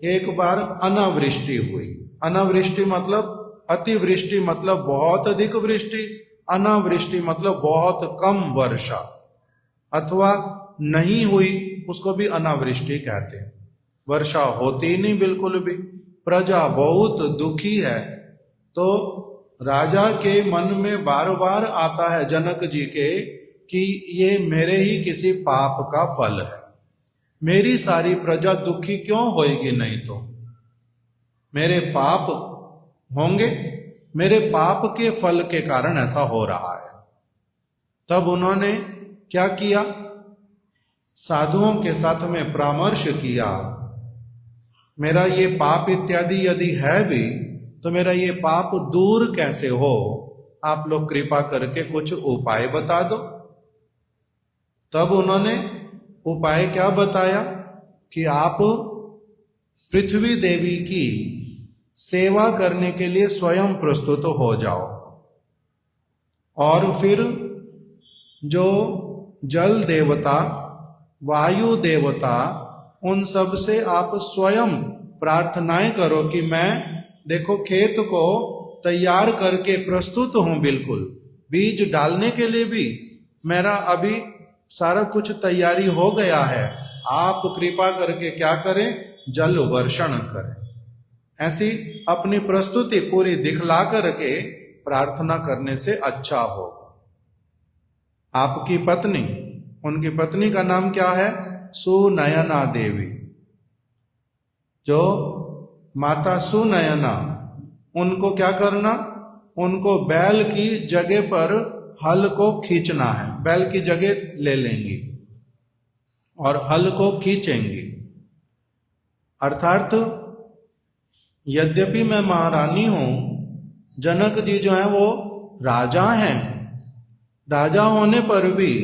एक बार अनावृष्टि हुई। अनावृष्टि मतलब अतिवृष्टि, मतलब बहुत अधिक वृष्टि। अनावृष्टि मतलब बहुत कम वर्षा, अथवा नहीं हुई उसको भी अनावृष्टि कहते हैं। वर्षा होती नहीं बिल्कुल भी, प्रजा बहुत दुखी है। तो राजा के मन में बार बार आता है जनक जी के कि ये मेरे ही किसी पाप का फल है। मेरी सारी प्रजा दुखी क्यों होएगी? नहीं तो मेरे पाप होंगे, मेरे पाप के फल के कारण ऐसा हो रहा है। तब उन्होंने क्या किया? साधुओं के साथ में परामर्श किया। मेरा ये पाप इत्यादि यदि है भी तो मेरा ये पाप दूर कैसे हो? आप लोग कृपा करके कुछ उपाय बता दो। तब उन्होंने उपाय क्या बताया कि आप पृथ्वी देवी की सेवा करने के लिए स्वयं प्रस्तुत हो जाओ, और फिर जो जल देवता, वायु देवता, उन सब से आप स्वयं प्रार्थनाएं करो कि मैं देखो खेत को तैयार करके प्रस्तुत हूं, बिल्कुल बीज डालने के लिए भी मेरा अभी सारा कुछ तैयारी हो गया है, आप कृपा करके क्या करें, जल वर्षण करें। ऐसी अपनी प्रस्तुति पूरी दिखला करके प्रार्थना करने से अच्छा होगा। आपकी पत्नी, उनकी पत्नी का नाम क्या है, सुनयना देवी, जो माता सुनयना, उनको क्या करना, उनको बैल की जगह पर हल को खींचना है, बैल की जगह ले लेंगी और हल को खींचेंगी। अर्थात यद्यपि मैं महारानी हूं, जनक जी जो है वो राजा हैं, राजा होने पर भी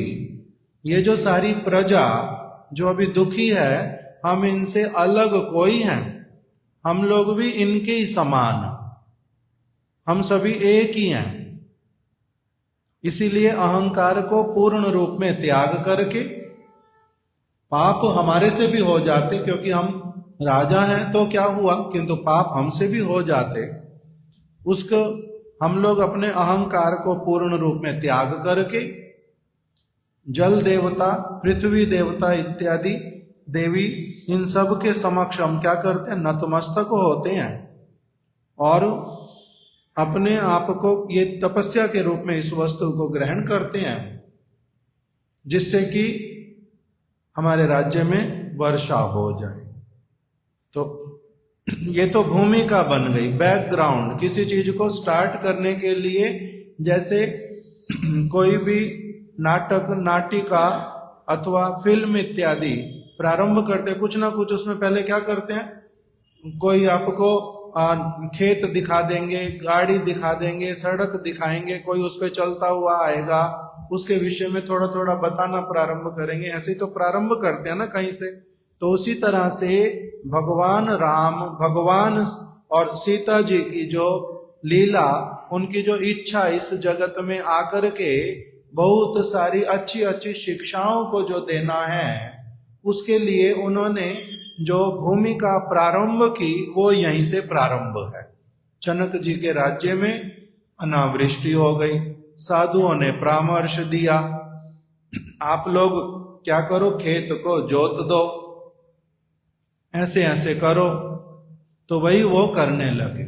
ये जो सारी प्रजा जो अभी दुखी है, हम इनसे अलग कोई हैं, हम लोग भी इनके ही समान, हम सभी एक ही हैं। इसीलिए अहंकार को पूर्ण रूप में त्याग करके, पाप हमारे से भी हो जाते, क्योंकि हम राजा हैं तो क्या हुआ, किंतु पाप हमसे भी हो जाते, उसको हम लोग अपने अहंकार को पूर्ण रूप में त्याग करके जल देवता, पृथ्वी देवता इत्यादि देवी, इन सब के समक्ष हम क्या करते हैं, नतमस्तक होते हैं और अपने आप को ये तपस्या के रूप में इस वस्तु को ग्रहण करते हैं, जिससे कि हमारे राज्य में वर्षा हो जाए। तो ये तो भूमिका बन गई, बैकग्राउंड। किसी चीज को स्टार्ट करने के लिए जैसे कोई भी नाटक, नाटिका अथवा फिल्म इत्यादि प्रारंभ करते, कुछ ना कुछ उसमें पहले क्या करते हैं, कोई आपको खेत दिखा देंगे, गाड़ी दिखा देंगे, सड़क दिखाएंगे, कोई उस पर चलता हुआ आएगा, उसके विषय में थोड़ा थोड़ा बताना प्रारंभ करेंगे। ऐसे तो प्रारंभ करते हैं ना कहीं से। तो उसी तरह से भगवान राम, भगवान और सीता जी की जो लीला, उनकी जो इच्छा इस जगत में आकर के बहुत सारी अच्छी अच्छी शिक्षाओं को जो देना है, उसके लिए उन्होंने जो भूमिका प्रारंभ की वो यहीं से प्रारंभ है। जनक जी के राज्य में अनावृष्टि हो गई, साधुओं ने परामर्श दिया, आप लोग क्या करो, खेत को जोत दो, ऐसे ऐसे करो। तो वही वो करने लगे।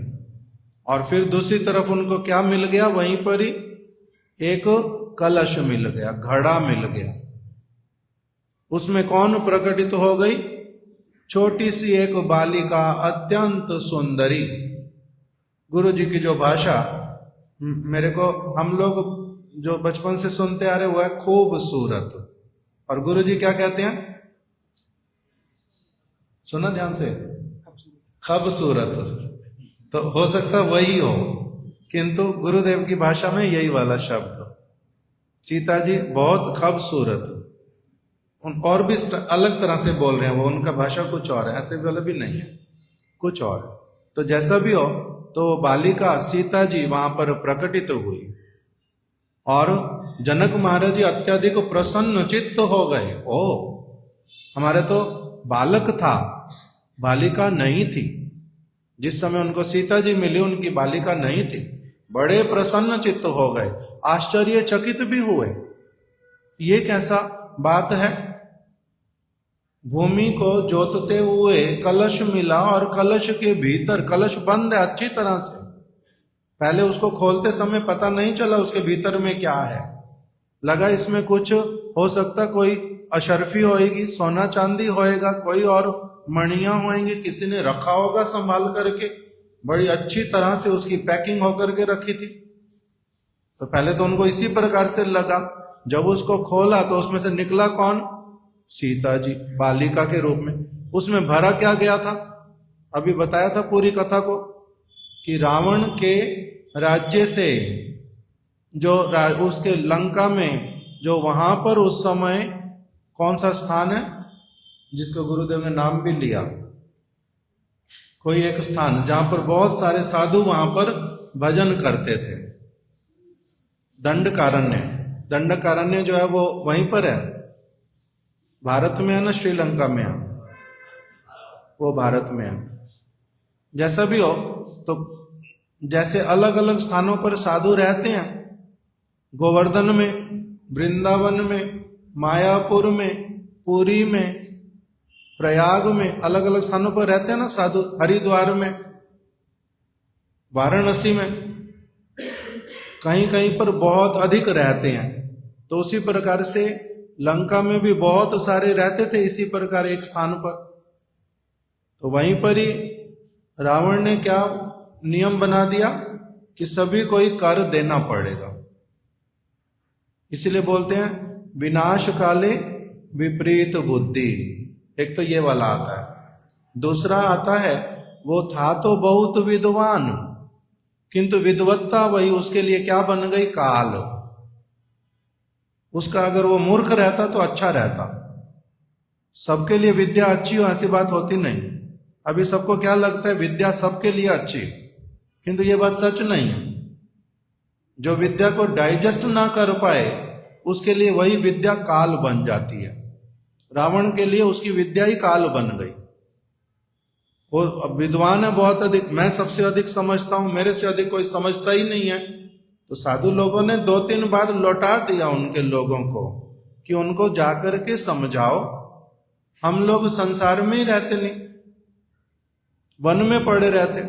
और फिर दूसरी तरफ उनको क्या मिल गया, वहीं पर ही एक कलश मिल गया, घड़ा मिल गया। उसमें कौन प्रकटित हो गई, छोटी सी एक बालिका, अत्यंत सुंदरी। गुरु जी की जो भाषा मेरे को, हम लोग जो बचपन से सुनते आ रहे, वो है खूबसूरत। और गुरु जी क्या कहते हैं, सुना ध्यान से, खूबसूरत। तो हो सकता वही हो, किंतु गुरुदेव की भाषा में यही वाला शब्द, सीता जी बहुत खूबसूरत। और भी अलग तरह से बोल रहे हैं वो, उनका भाषा कुछ और है, ऐसे वाला भी नहीं है, कुछ और। तो जैसा भी हो, तो बालिका सीता जी वहां पर प्रकटित हुई और जनक महाराज जी अत्यधिक प्रसन्न चित्त हो गए। ओ, हमारे तो बालक था, बालिका नहीं थी। जिस समय उनको सीता जी मिली, उनकी बालिका नहीं थी। बड़े प्रसन्न चित्त हो गए, आश्चर्यचकित भी हुए, ये कैसा बात है। भूमि को जोतते हुए कलश मिला और कलश के भीतर, कलश बंद है अच्छी तरह से, पहले उसको खोलते समय पता नहीं चला उसके भीतर में क्या है। लगा इसमें कुछ हो सकता, कोई अशर्फी होएगी, सोना चांदी होएगा, कोई और मणियां होंगी, किसी ने रखा होगा संभाल करके, बड़ी अच्छी तरह से उसकी पैकिंग होकर के रखी थी। तो पहले तो उनको इसी प्रकार से लगा। जब उसको खोला तो उसमें से निकला कौन, सीता जी बालिका के रूप में। उसमें भरा क्या गया था, अभी बताया था पूरी कथा को, कि रावण के राज्य से जो उसके लंका में जो वहां पर उस समय कौन सा स्थान है, जिसको गुरुदेव ने नाम भी लिया, कोई एक स्थान जहां पर बहुत सारे साधु वहां पर भजन करते थे, दंडकारण्य। दंडकारण्य जो है वो वहीं पर है, भारत में है ना श्रीलंका में है? वो भारत में है। जैसा भी हो, तो जैसे अलग अलग स्थानों पर साधु रहते हैं, गोवर्धन में, वृंदावन में, मायापुर में, पुरी में, प्रयाग में, अलग अलग स्थानों पर रहते हैं ना साधु, हरिद्वार में, वाराणसी में, कहीं कहीं पर बहुत अधिक रहते हैं। तो उसी प्रकार से लंका में भी बहुत सारे रहते थे इसी प्रकार एक स्थान पर। तो वहीं पर ही रावण ने क्या नियम बना दिया कि सभी को ही कर देना पड़ेगा। इसलिए बोलते हैं विनाश काले विपरीत बुद्धि। एक तो ये वाला आता है। दूसरा आता है वो था तो बहुत विद्वान, किंतु विद्वत्ता वही उसके लिए क्या बन गई? काल। उसका अगर वो मूर्ख रहता तो अच्छा रहता। सबके लिए विद्या अच्छी हो ऐसी बात होती नहीं। अभी सबको क्या लगता है विद्या सबके लिए अच्छी, किंतु ये बात सच नहीं है। जो विद्या को डाइजेस्ट ना कर पाए उसके लिए वही विद्या काल बन जाती है। रावण के लिए उसकी विद्या ही काल बन गई। वो विद्वान है बहुत अधिक, मैं सबसे अधिक समझता हूं, मेरे से अधिक कोई समझता ही नहीं है। तो साधु लोगों ने 2-3 बार लौटा दिया उनके लोगों को कि उनको जाकर के समझाओ, हम लोग संसार में ही रहते नहीं, वन में पड़े रहते।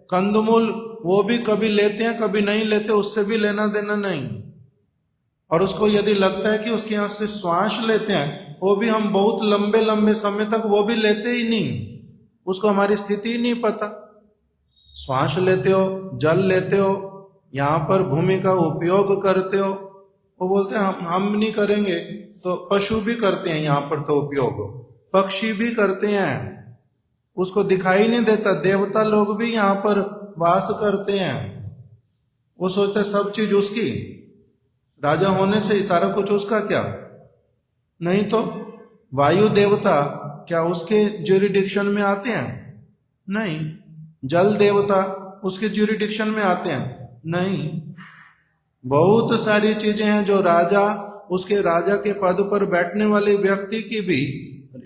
कंदमूल वो भी कभी लेते हैं कभी नहीं लेते, उससे भी लेना देना नहीं। और उसको यदि लगता है कि उसके यहाँ से श्वास लेते हैं, वो भी हम बहुत लंबे लंबे समय तक वो भी लेते ही नहीं, उसको हमारी स्थिति ही नहीं पता। श्वास लेते हो, जल लेते हो, यहाँ पर भूमि का उपयोग करते हो, वो बोलते हैं हम नहीं करेंगे तो पशु भी करते हैं यहाँ पर तो उपयोग, पक्षी भी करते हैं, उसको दिखाई नहीं देता। देवता लोग भी यहाँ पर वास करते हैं, वो सोचते सब चीज उसकी, राजा होने से ही सारा कुछ उसका क्या? नहीं तो वायु देवता क्या उसके ज्यूरिडिक्शन में आते हैं? नहीं। जल देवता उसके ज्यूरिडिक्शन में आते हैं? नहीं। बहुत सारी चीजें हैं जो राजा, उसके राजा के पद पर बैठने वाले व्यक्ति की भी,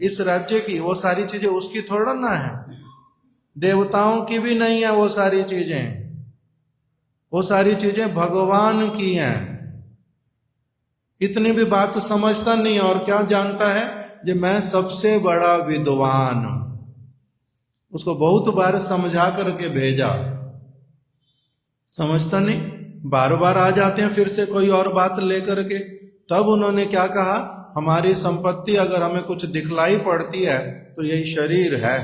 इस राज्य की, वो सारी चीजें उसकी थोड़ा ना है। देवताओं की भी नहीं है वो सारी चीजें, वो सारी चीजें भगवान की हैं। इतनी भी बात समझता नहीं और क्या जानता है कि मैं सबसे बड़ा विद्वान हूं। उसको बहुत बार समझा करके भेजा, समझता नहीं, बार बार आ जाते हैं फिर से कोई और बात लेकर के। तब उन्होंने क्या कहा, हमारी संपत्ति अगर हमें कुछ दिखलाई पड़ती है तो यही शरीर है,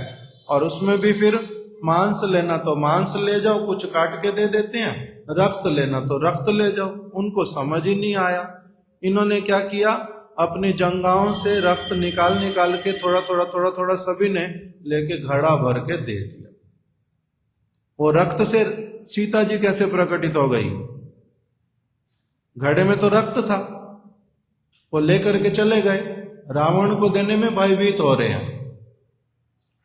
और उसमें भी फिर मांस लेना तो मांस ले जाओ, कुछ काट के दे देते हैं, रक्त लेना तो रक्त ले जाओ। उनको समझ ही नहीं आया। इन्होंने क्या किया, अपनी जंघाओं से रक्त निकाल निकाल के थोड़ा थोड़ा थोड़ा थोड़ा सभी ने लेके घड़ा भर के दे दिया। वो रक्त से सीता जी कैसे प्रकटित हो गई? घड़े में तो रक्त था, वो लेकर के चले गए। रावण को देने में भयभीत हो रहे हैं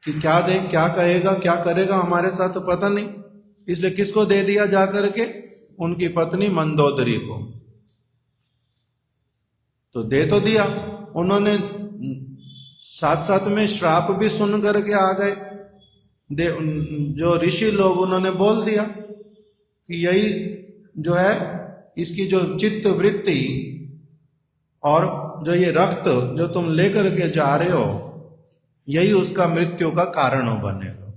कि क्या दे, क्या कहेगा, क्या करेगा हमारे साथ, तो पता नहीं। इसलिए किसको दे दिया जाकर के? उनकी पत्नी मंदोदरी को। तो दे तो दिया उन्होंने, साथ साथ में श्राप भी सुन करके आ गए। जो ऋषि लोग, उन्होंने बोल दिया कि यही जो है इसकी जो चित्त वृत्ति और जो ये रक्त जो तुम लेकर के जा रहे हो, यही उसका मृत्यु का कारण बनेगा।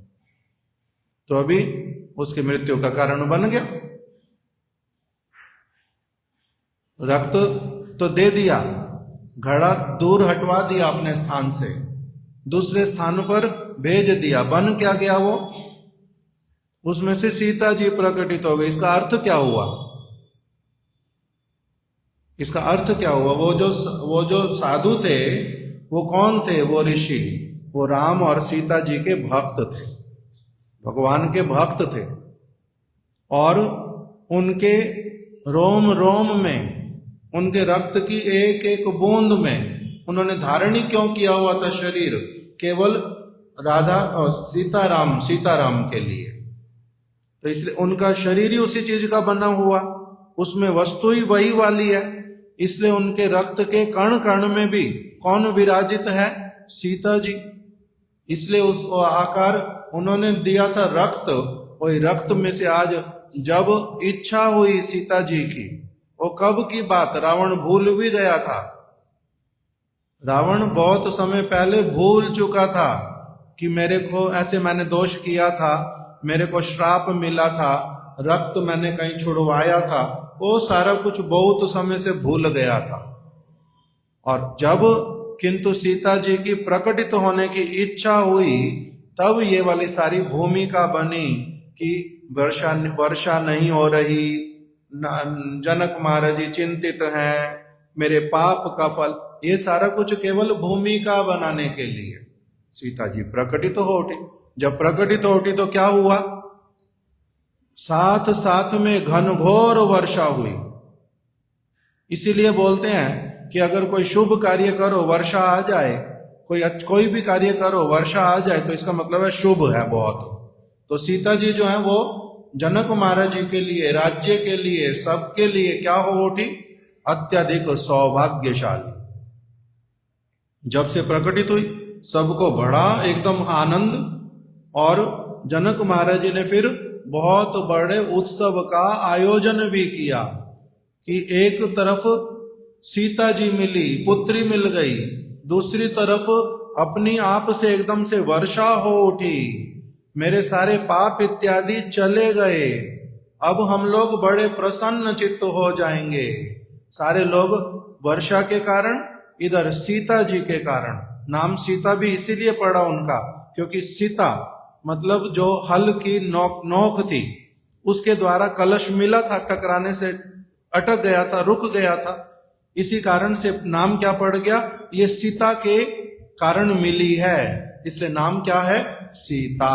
तो अभी उसकी मृत्यु का कारण बन गया। रक्त तो दे दिया, घड़ा दूर हटवा दिया अपने स्थान से, दूसरे स्थान पर भेज दिया। बन क्या गया वो? उसमें से सीता जी प्रकटित हो गई। इसका अर्थ क्या हुआ? इसका अर्थ क्या हुआ? वो जो साधु थे, वो कौन थे? वो ऋषि, वो राम और सीता जी के भक्त थे, भगवान के भक्त थे। और उनके रोम रोम में, उनके रक्त की एक एक बूंद में उन्होंने धारणी क्यों किया हुआ था शरीर? केवल राधा और सीताराम के लिए। तो इसलिए उनका शरीर ही उसी चीज का बना हुआ, उसमें वस्तु ही वही वाली है, इसलिए उनके रक्त के कण कण में भी कौन विराजित है? सीता जी। इसलिए उस आकार उन्होंने दिया था रक्त, वही रक्त में से आज जब इच्छा हुई सीता जी की, वो कब की बात, रावण भूल भी गया था। रावण बहुत समय पहले भूल चुका था कि मेरे को ऐसे मैंने दोष किया था, मेरे को श्राप मिला था, रक्त मैंने कहीं छुड़वाया था, वो सारा कुछ बहुत समय से भूल गया था। और जब किंतु सीता जी की प्रकटित होने की इच्छा हुई, तब ये वाली सारी भूमिका बनी कि वर्षा नहीं हो रही, जनक महाराज जी चिंतित हैं, मेरे पाप का फल, ये सारा कुछ केवल भूमिका बनाने के लिए सीता जी प्रकटित हो उठी। जब प्रकटित हो उठी तो क्या हुआ? साथ साथ में घनघोर वर्षा हुई। इसीलिए बोलते हैं कि अगर कोई शुभ कार्य करो वर्षा आ जाए, कोई भी कार्य करो वर्षा आ जाए, तो इसका मतलब है शुभ है बहुत। तो सीता जी जो है वो जनक महाराज जी के लिए, राज्य के लिए, सबके लिए क्या हो उठी? अत्यधिक सौभाग्यशाली। जब से प्रकटित हुई सबको बड़ा एकदम आनंद, और जनक महाराज जी ने फिर बहुत बड़े उत्सव का आयोजन भी किया कि एक तरफ सीता जी मिली, पुत्री मिल गई, दूसरी तरफ अपनी आप से एकदम से वर्षा हो उठी, मेरे सारे पाप इत्यादि चले गए, अब हम लोग बड़े प्रसन्न चित्त हो जाएंगे। सारे लोग वर्षा के कारण, इधर सीता जी के कारण। नाम सीता भी इसीलिए पड़ा उनका क्योंकि सीता मतलब जो हल की नोक थी, उसके द्वारा कलश मिला था, टकराने से अटक गया था, रुक गया था, इसी कारण से नाम क्या पड़ गया? ये सीता के कारण मिली है, इसलिए नाम क्या है? सीता।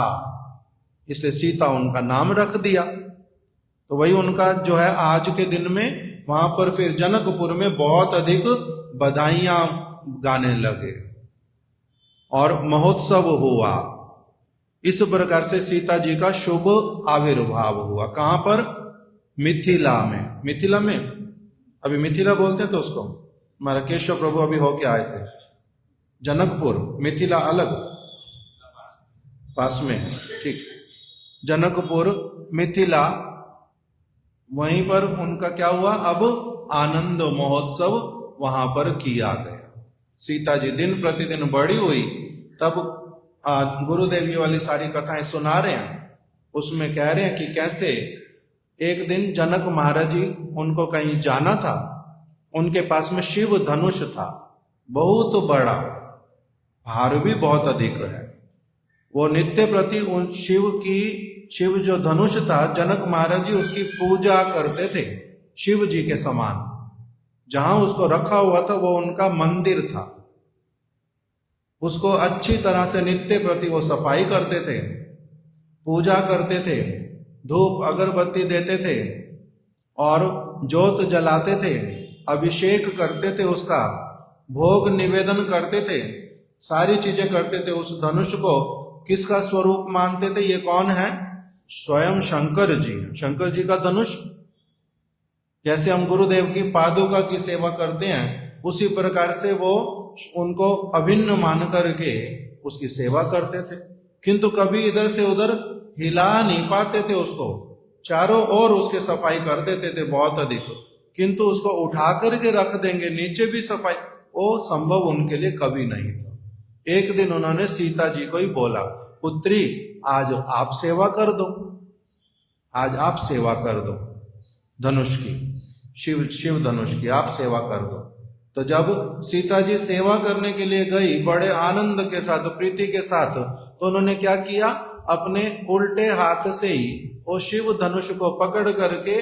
इसलिए सीता उनका नाम रख दिया। तो वही उनका जो है आज के दिन में वहां पर फिर जनकपुर में बहुत अधिक बधाइयां गाने लगे और महोत्सव हुआ। इस प्रकार से सीता जी का शुभ आविर्भाव हुआ। कहां पर? मिथिला में। मिथिला में अभी मिथिला बोलते तो उसको, हमारा केशव प्रभु अभी होके आए थे। जनकपुर, मिथिला अलग, पास में, ठीक। जनकपुर, मिथिला, वहीं पर उनका क्या हुआ? अब आनंद महोत्सव वहां पर किया गया। सीता जी दिन प्रतिदिन बड़ी हुई, तब गुरुदेव ये वाली सारी कथाएं सुना रहे हैं, उसमें कह रहे हैं कि कैसे एक दिन जनक महाराज जी उनको कहीं जाना था, उनके पास में शिव धनुष था, बहुत बड़ा, भार भी बहुत अधिक है। वो नित्य प्रति उन शिव जो धनुष था, जनक महाराज जी उसकी पूजा करते थे शिव जी के समान। जहां उसको रखा हुआ था वो उनका मंदिर था, उसको अच्छी तरह से नित्य प्रति वो सफाई करते थे, पूजा करते थे, धूप अगरबत्ती देते थे और जोत जलाते थे, अभिषेक करते थे, उसका भोग निवेदन करते थे, सारी चीजें करते थे। उस धनुष को किसका स्वरूप मानते थे? ये कौन है? स्वयं शंकर जी। शंकर जी का धनुष, जैसे हम गुरुदेव की पादुका की सेवा करते हैं, उसी प्रकार से वो उनको अभिन्न मान करके उसकी सेवा करते थे, किंतु कभी इधर से उधर हिला नहीं पाते थे उसको, चारों ओर उसके सफाई कर देते थे बहुत अधिक, किंतु उसको उठा करके रख देंगे नीचे भी सफाई, वो संभव उनके लिए कभी नहीं था। एक दिन उन्होंने सीता जी को ही बोला, पुत्री आज आप सेवा कर दो, आज आप सेवा कर दो धनुष की, शिव धनुष की आप सेवा कर दो। तो जब सीता जी सेवा करने के लिए गई बड़े आनंद के साथ, प्रीति के साथ, तो उन्होंने क्या किया? अपने उल्टे हाथ से ही वो शिव धनुष को पकड़ करके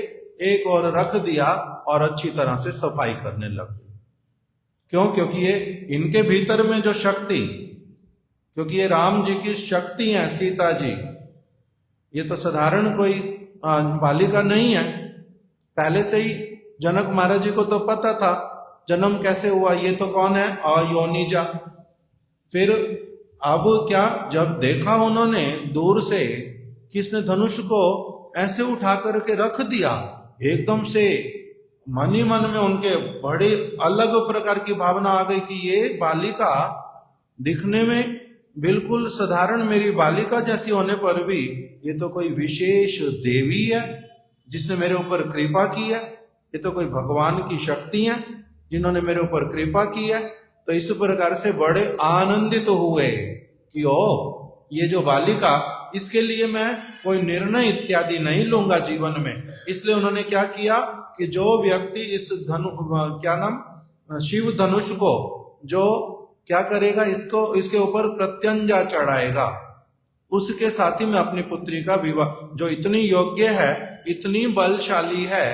एक और रख दिया और अच्छी तरह से सफाई करने लग गई। क्यों? क्योंकि ये इनके भीतर में जो शक्ति, क्योंकि ये राम जी की शक्ति है सीता जी, ये तो साधारण कोई बालिका नहीं है। पहले से ही जनक महाराज जी को तो पता था जन्म कैसे हुआ, ये तो कौन है? अयोनिजा। फिर अब क्या, जब देखा उन्होंने दूर से किसने धनुष को ऐसे उठा करके रख दिया, एकदम से मन ही मन में उनके बड़े अलग प्रकार की भावना आ गई कि ये बालिका दिखने में बिल्कुल साधारण मेरी बालिका जैसी होने पर भी ये तो कोई विशेष देवी है जिसने मेरे ऊपर कृपा की है, ये तो कोई भगवान की शक्ति है जिन्होंने मेरे ऊपर कृपा की है। तो इस प्रकार से बड़े आनंदित हुए कि ओ ये जो बालिका, इसके लिए मैं कोई निर्णय इत्यादि नहीं लूंगा जीवन में। इसलिए उन्होंने क्या किया कि जो व्यक्ति इस शिव धनुष को जो क्या करेगा, इसको इसके ऊपर प्रत्यंजा चढ़ाएगा, उसके साथ ही मैं अपनी पुत्री का विवाह, जो इतनी योग्य है, इतनी बलशाली है,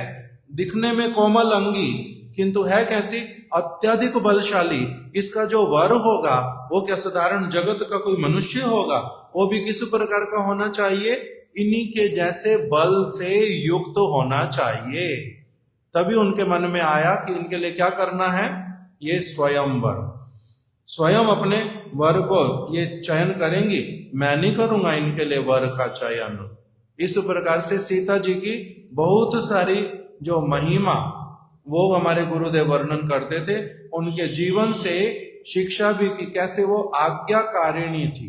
दिखने में कोमल अंगी किंतु है कैसी, अत्यधिक बलशाली, इसका जो वर होगा वो क्या साधारण जगत का कोई मनुष्य होगा, वो भी किस प्रकार का होना चाहिए, इन्हीं के जैसे बल से युक्त होना चाहिए। तभी उनके मन में आया कि इनके लिए क्या करना है, ये स्वयंवर, स्वयं अपने वर को ये चयन करेंगी, मैं नहीं करूंगा इनके लिए वर का चयन। इस प्रकार से सीता जी की बहुत सारी जो महिमा वो हमारे गुरुदेव वर्णन करते थे, उनके जीवन से शिक्षा भी की, कैसे वो आज्ञाकारिणी थी,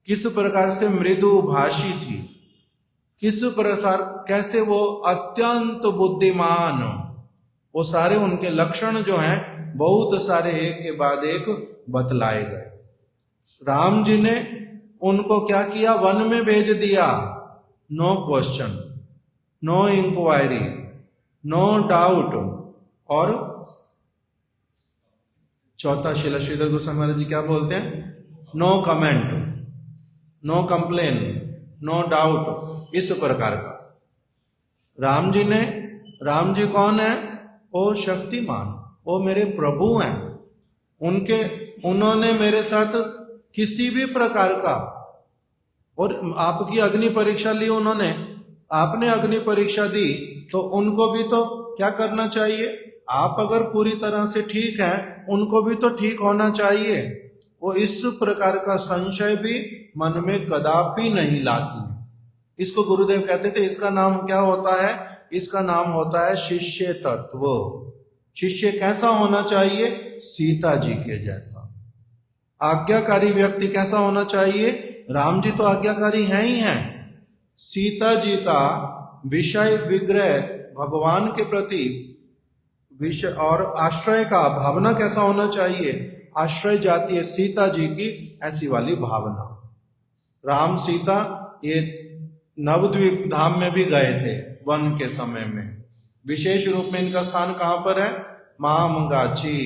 किस प्रकार से मृदु भाषी थी, किस प्रकार कैसे वो अत्यंत बुद्धिमान, वो सारे उनके लक्षण जो हैं बहुत सारे एक के बाद एक बतलाए गए। राम जी ने उनको क्या किया, वन में भेज दिया, no question, no inquiry, no doubt, और चौथा शिला श्रीधर गोस्वामी महाराज जी क्या बोलते हैं, no comment, no complain, no doubt, इस प्रकार का। राम जी कौन है, वो शक्तिमान, वो मेरे प्रभु हैं, उन्होंने मेरे साथ किसी भी प्रकार का, और आपकी अग्नि परीक्षा ली उन्होंने, आपने अग्नि परीक्षा दी तो उनको भी तो क्या करना चाहिए, आप अगर पूरी तरह से ठीक हैं उनको भी तो ठीक होना चाहिए। वो इस प्रकार का संशय भी मन में कदापि नहीं लाती। इसको गुरुदेव कहते थे, इसका नाम क्या होता है, इसका नाम होता है शिष्य तत्व। शिष्य कैसा होना चाहिए, सीता जी के जैसा। आज्ञाकारी व्यक्ति कैसा होना चाहिए, राम जी तो आज्ञाकारी हैं ही हैं, सीता जी का विषय विग्रह भगवान के प्रति विषय और आश्रय का भावना कैसा होना चाहिए, आश्रय जाती है सीता जी की, ऐसी वाली भावना। राम सीता ये नवद्वीप धाम में भी गए थे वन के समय में, विशेष रूप में इनका स्थान कहाँ पर है, मामगाची,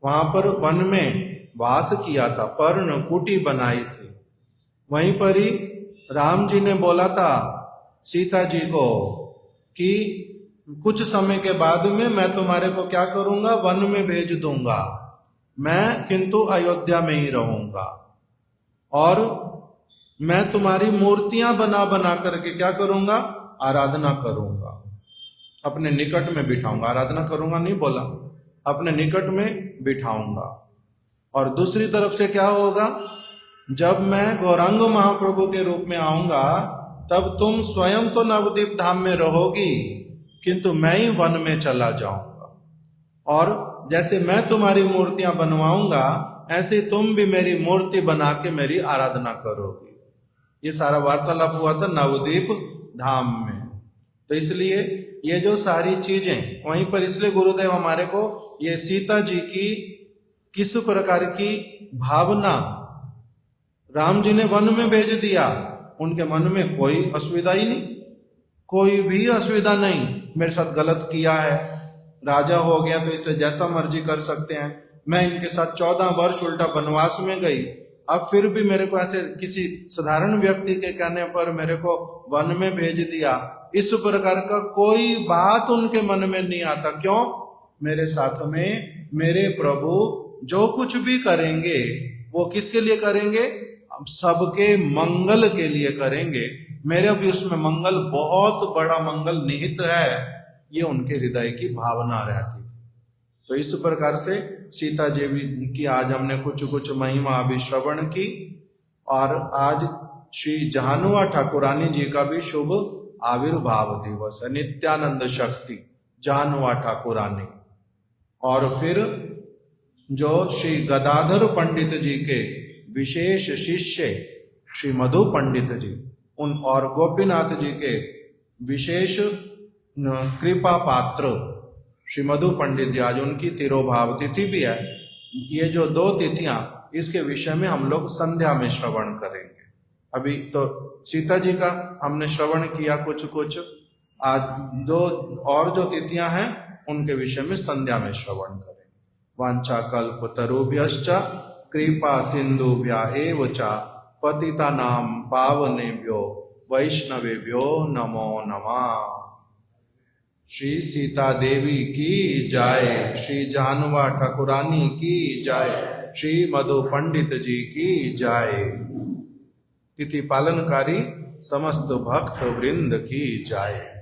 वहां पर वन में वास किया था, पर्ण कुटी बनाई थी। वहीं पर ही राम जी ने बोला था सीता जी को कि कुछ समय के बाद में मैं तुम्हारे को क्या करूंगा, वन में भेज दूंगा, मैं किंतु अयोध्या में ही रहूंगा, और मैं तुम्हारी मूर्तियां बना बना करके क्या करूंगा, आराधना करूंगा, अपने निकट में बिठाऊंगा, आराधना करूंगा नहीं बोला, अपने निकट में बिठाऊंगा। और दूसरी तरफ से क्या होगा, जब मैं गौरांग महाप्रभु के रूप में आऊंगा तब तुम स्वयं तो नवद्वीप धाम में रहोगी, किंतु मैं ही वन में चला जाऊंगा, और जैसे मैं तुम्हारी मूर्तियां बनवाऊंगा ऐसे तुम भी मेरी मूर्ति बना के मेरी आराधना करोगी। ये सारा वार्तालाप हुआ था नवद्वीप धाम में। तो इसलिए ये जो सारी चीजें वहीं पर, इसलिए गुरुदेव हमारे को ये सीता जी की किस प्रकार की भावना, राम जी ने वन में भेज दिया, उनके मन में कोई असुविधा ही नहीं, कोई भी असुविधा नहीं, मेरे साथ गलत किया है, राजा हो गया तो इसलिए जैसा मर्जी कर सकते हैं, मैं इनके साथ 14 वर्ष उल्टा वनवास में गई, अब फिर भी मेरे को ऐसे किसी साधारण व्यक्ति के कहने पर मेरे को वन में भेज दिया, इस प्रकार का कोई बात उनके मन में नहीं आता। क्यों, मेरे साथ में मेरे प्रभु जो कुछ भी करेंगे वो किसके लिए करेंगे, सबके मंगल के लिए करेंगे, मेरे भी उसमें मंगल, बहुत बड़ा मंगल निहित है, ये उनके हृदय की भावना रहती थी। तो इस प्रकार से सीता देवी की आज हमने कुछ कुछ महिमा अभी श्रवण की, और आज श्री जहानुआ ठाकुरानी जी का भी शुभ आविर्भाव दिवस है। नित्यानंद शक्ति जहानुआ ठाकुरानी, और फिर जो श्री गदाधर पंडित जी के विशेष शिष्य श्री मधु पंडित जी, उन और गोपीनाथ जी के विशेष कृपा पात्र श्री मधु पंडित जी, आज उनकी तिरोभाव तिथि भी है। ये जो 2 तिथियां, इसके विषय में हम लोग संध्या में श्रवण करेंगे। अभी तो सीता जी का हमने श्रवण किया कुछ कुछ, आज 2 और जो तिथियां हैं उनके विषय में संध्या में श्रवण करेंगे। वांछा कल्प तरुभ्यश्च कृपा सिंधुभ्य एव च पतितानां पावनेभ्यो वैष्णवेभ्यो नमो नमः। श्री सीता देवी की जय, श्री जहानुआ ठाकुरानी की जय, श्री मधु पंडित जी की जय। तिथि पालनकारी समस्त भक्त वृंद की जय।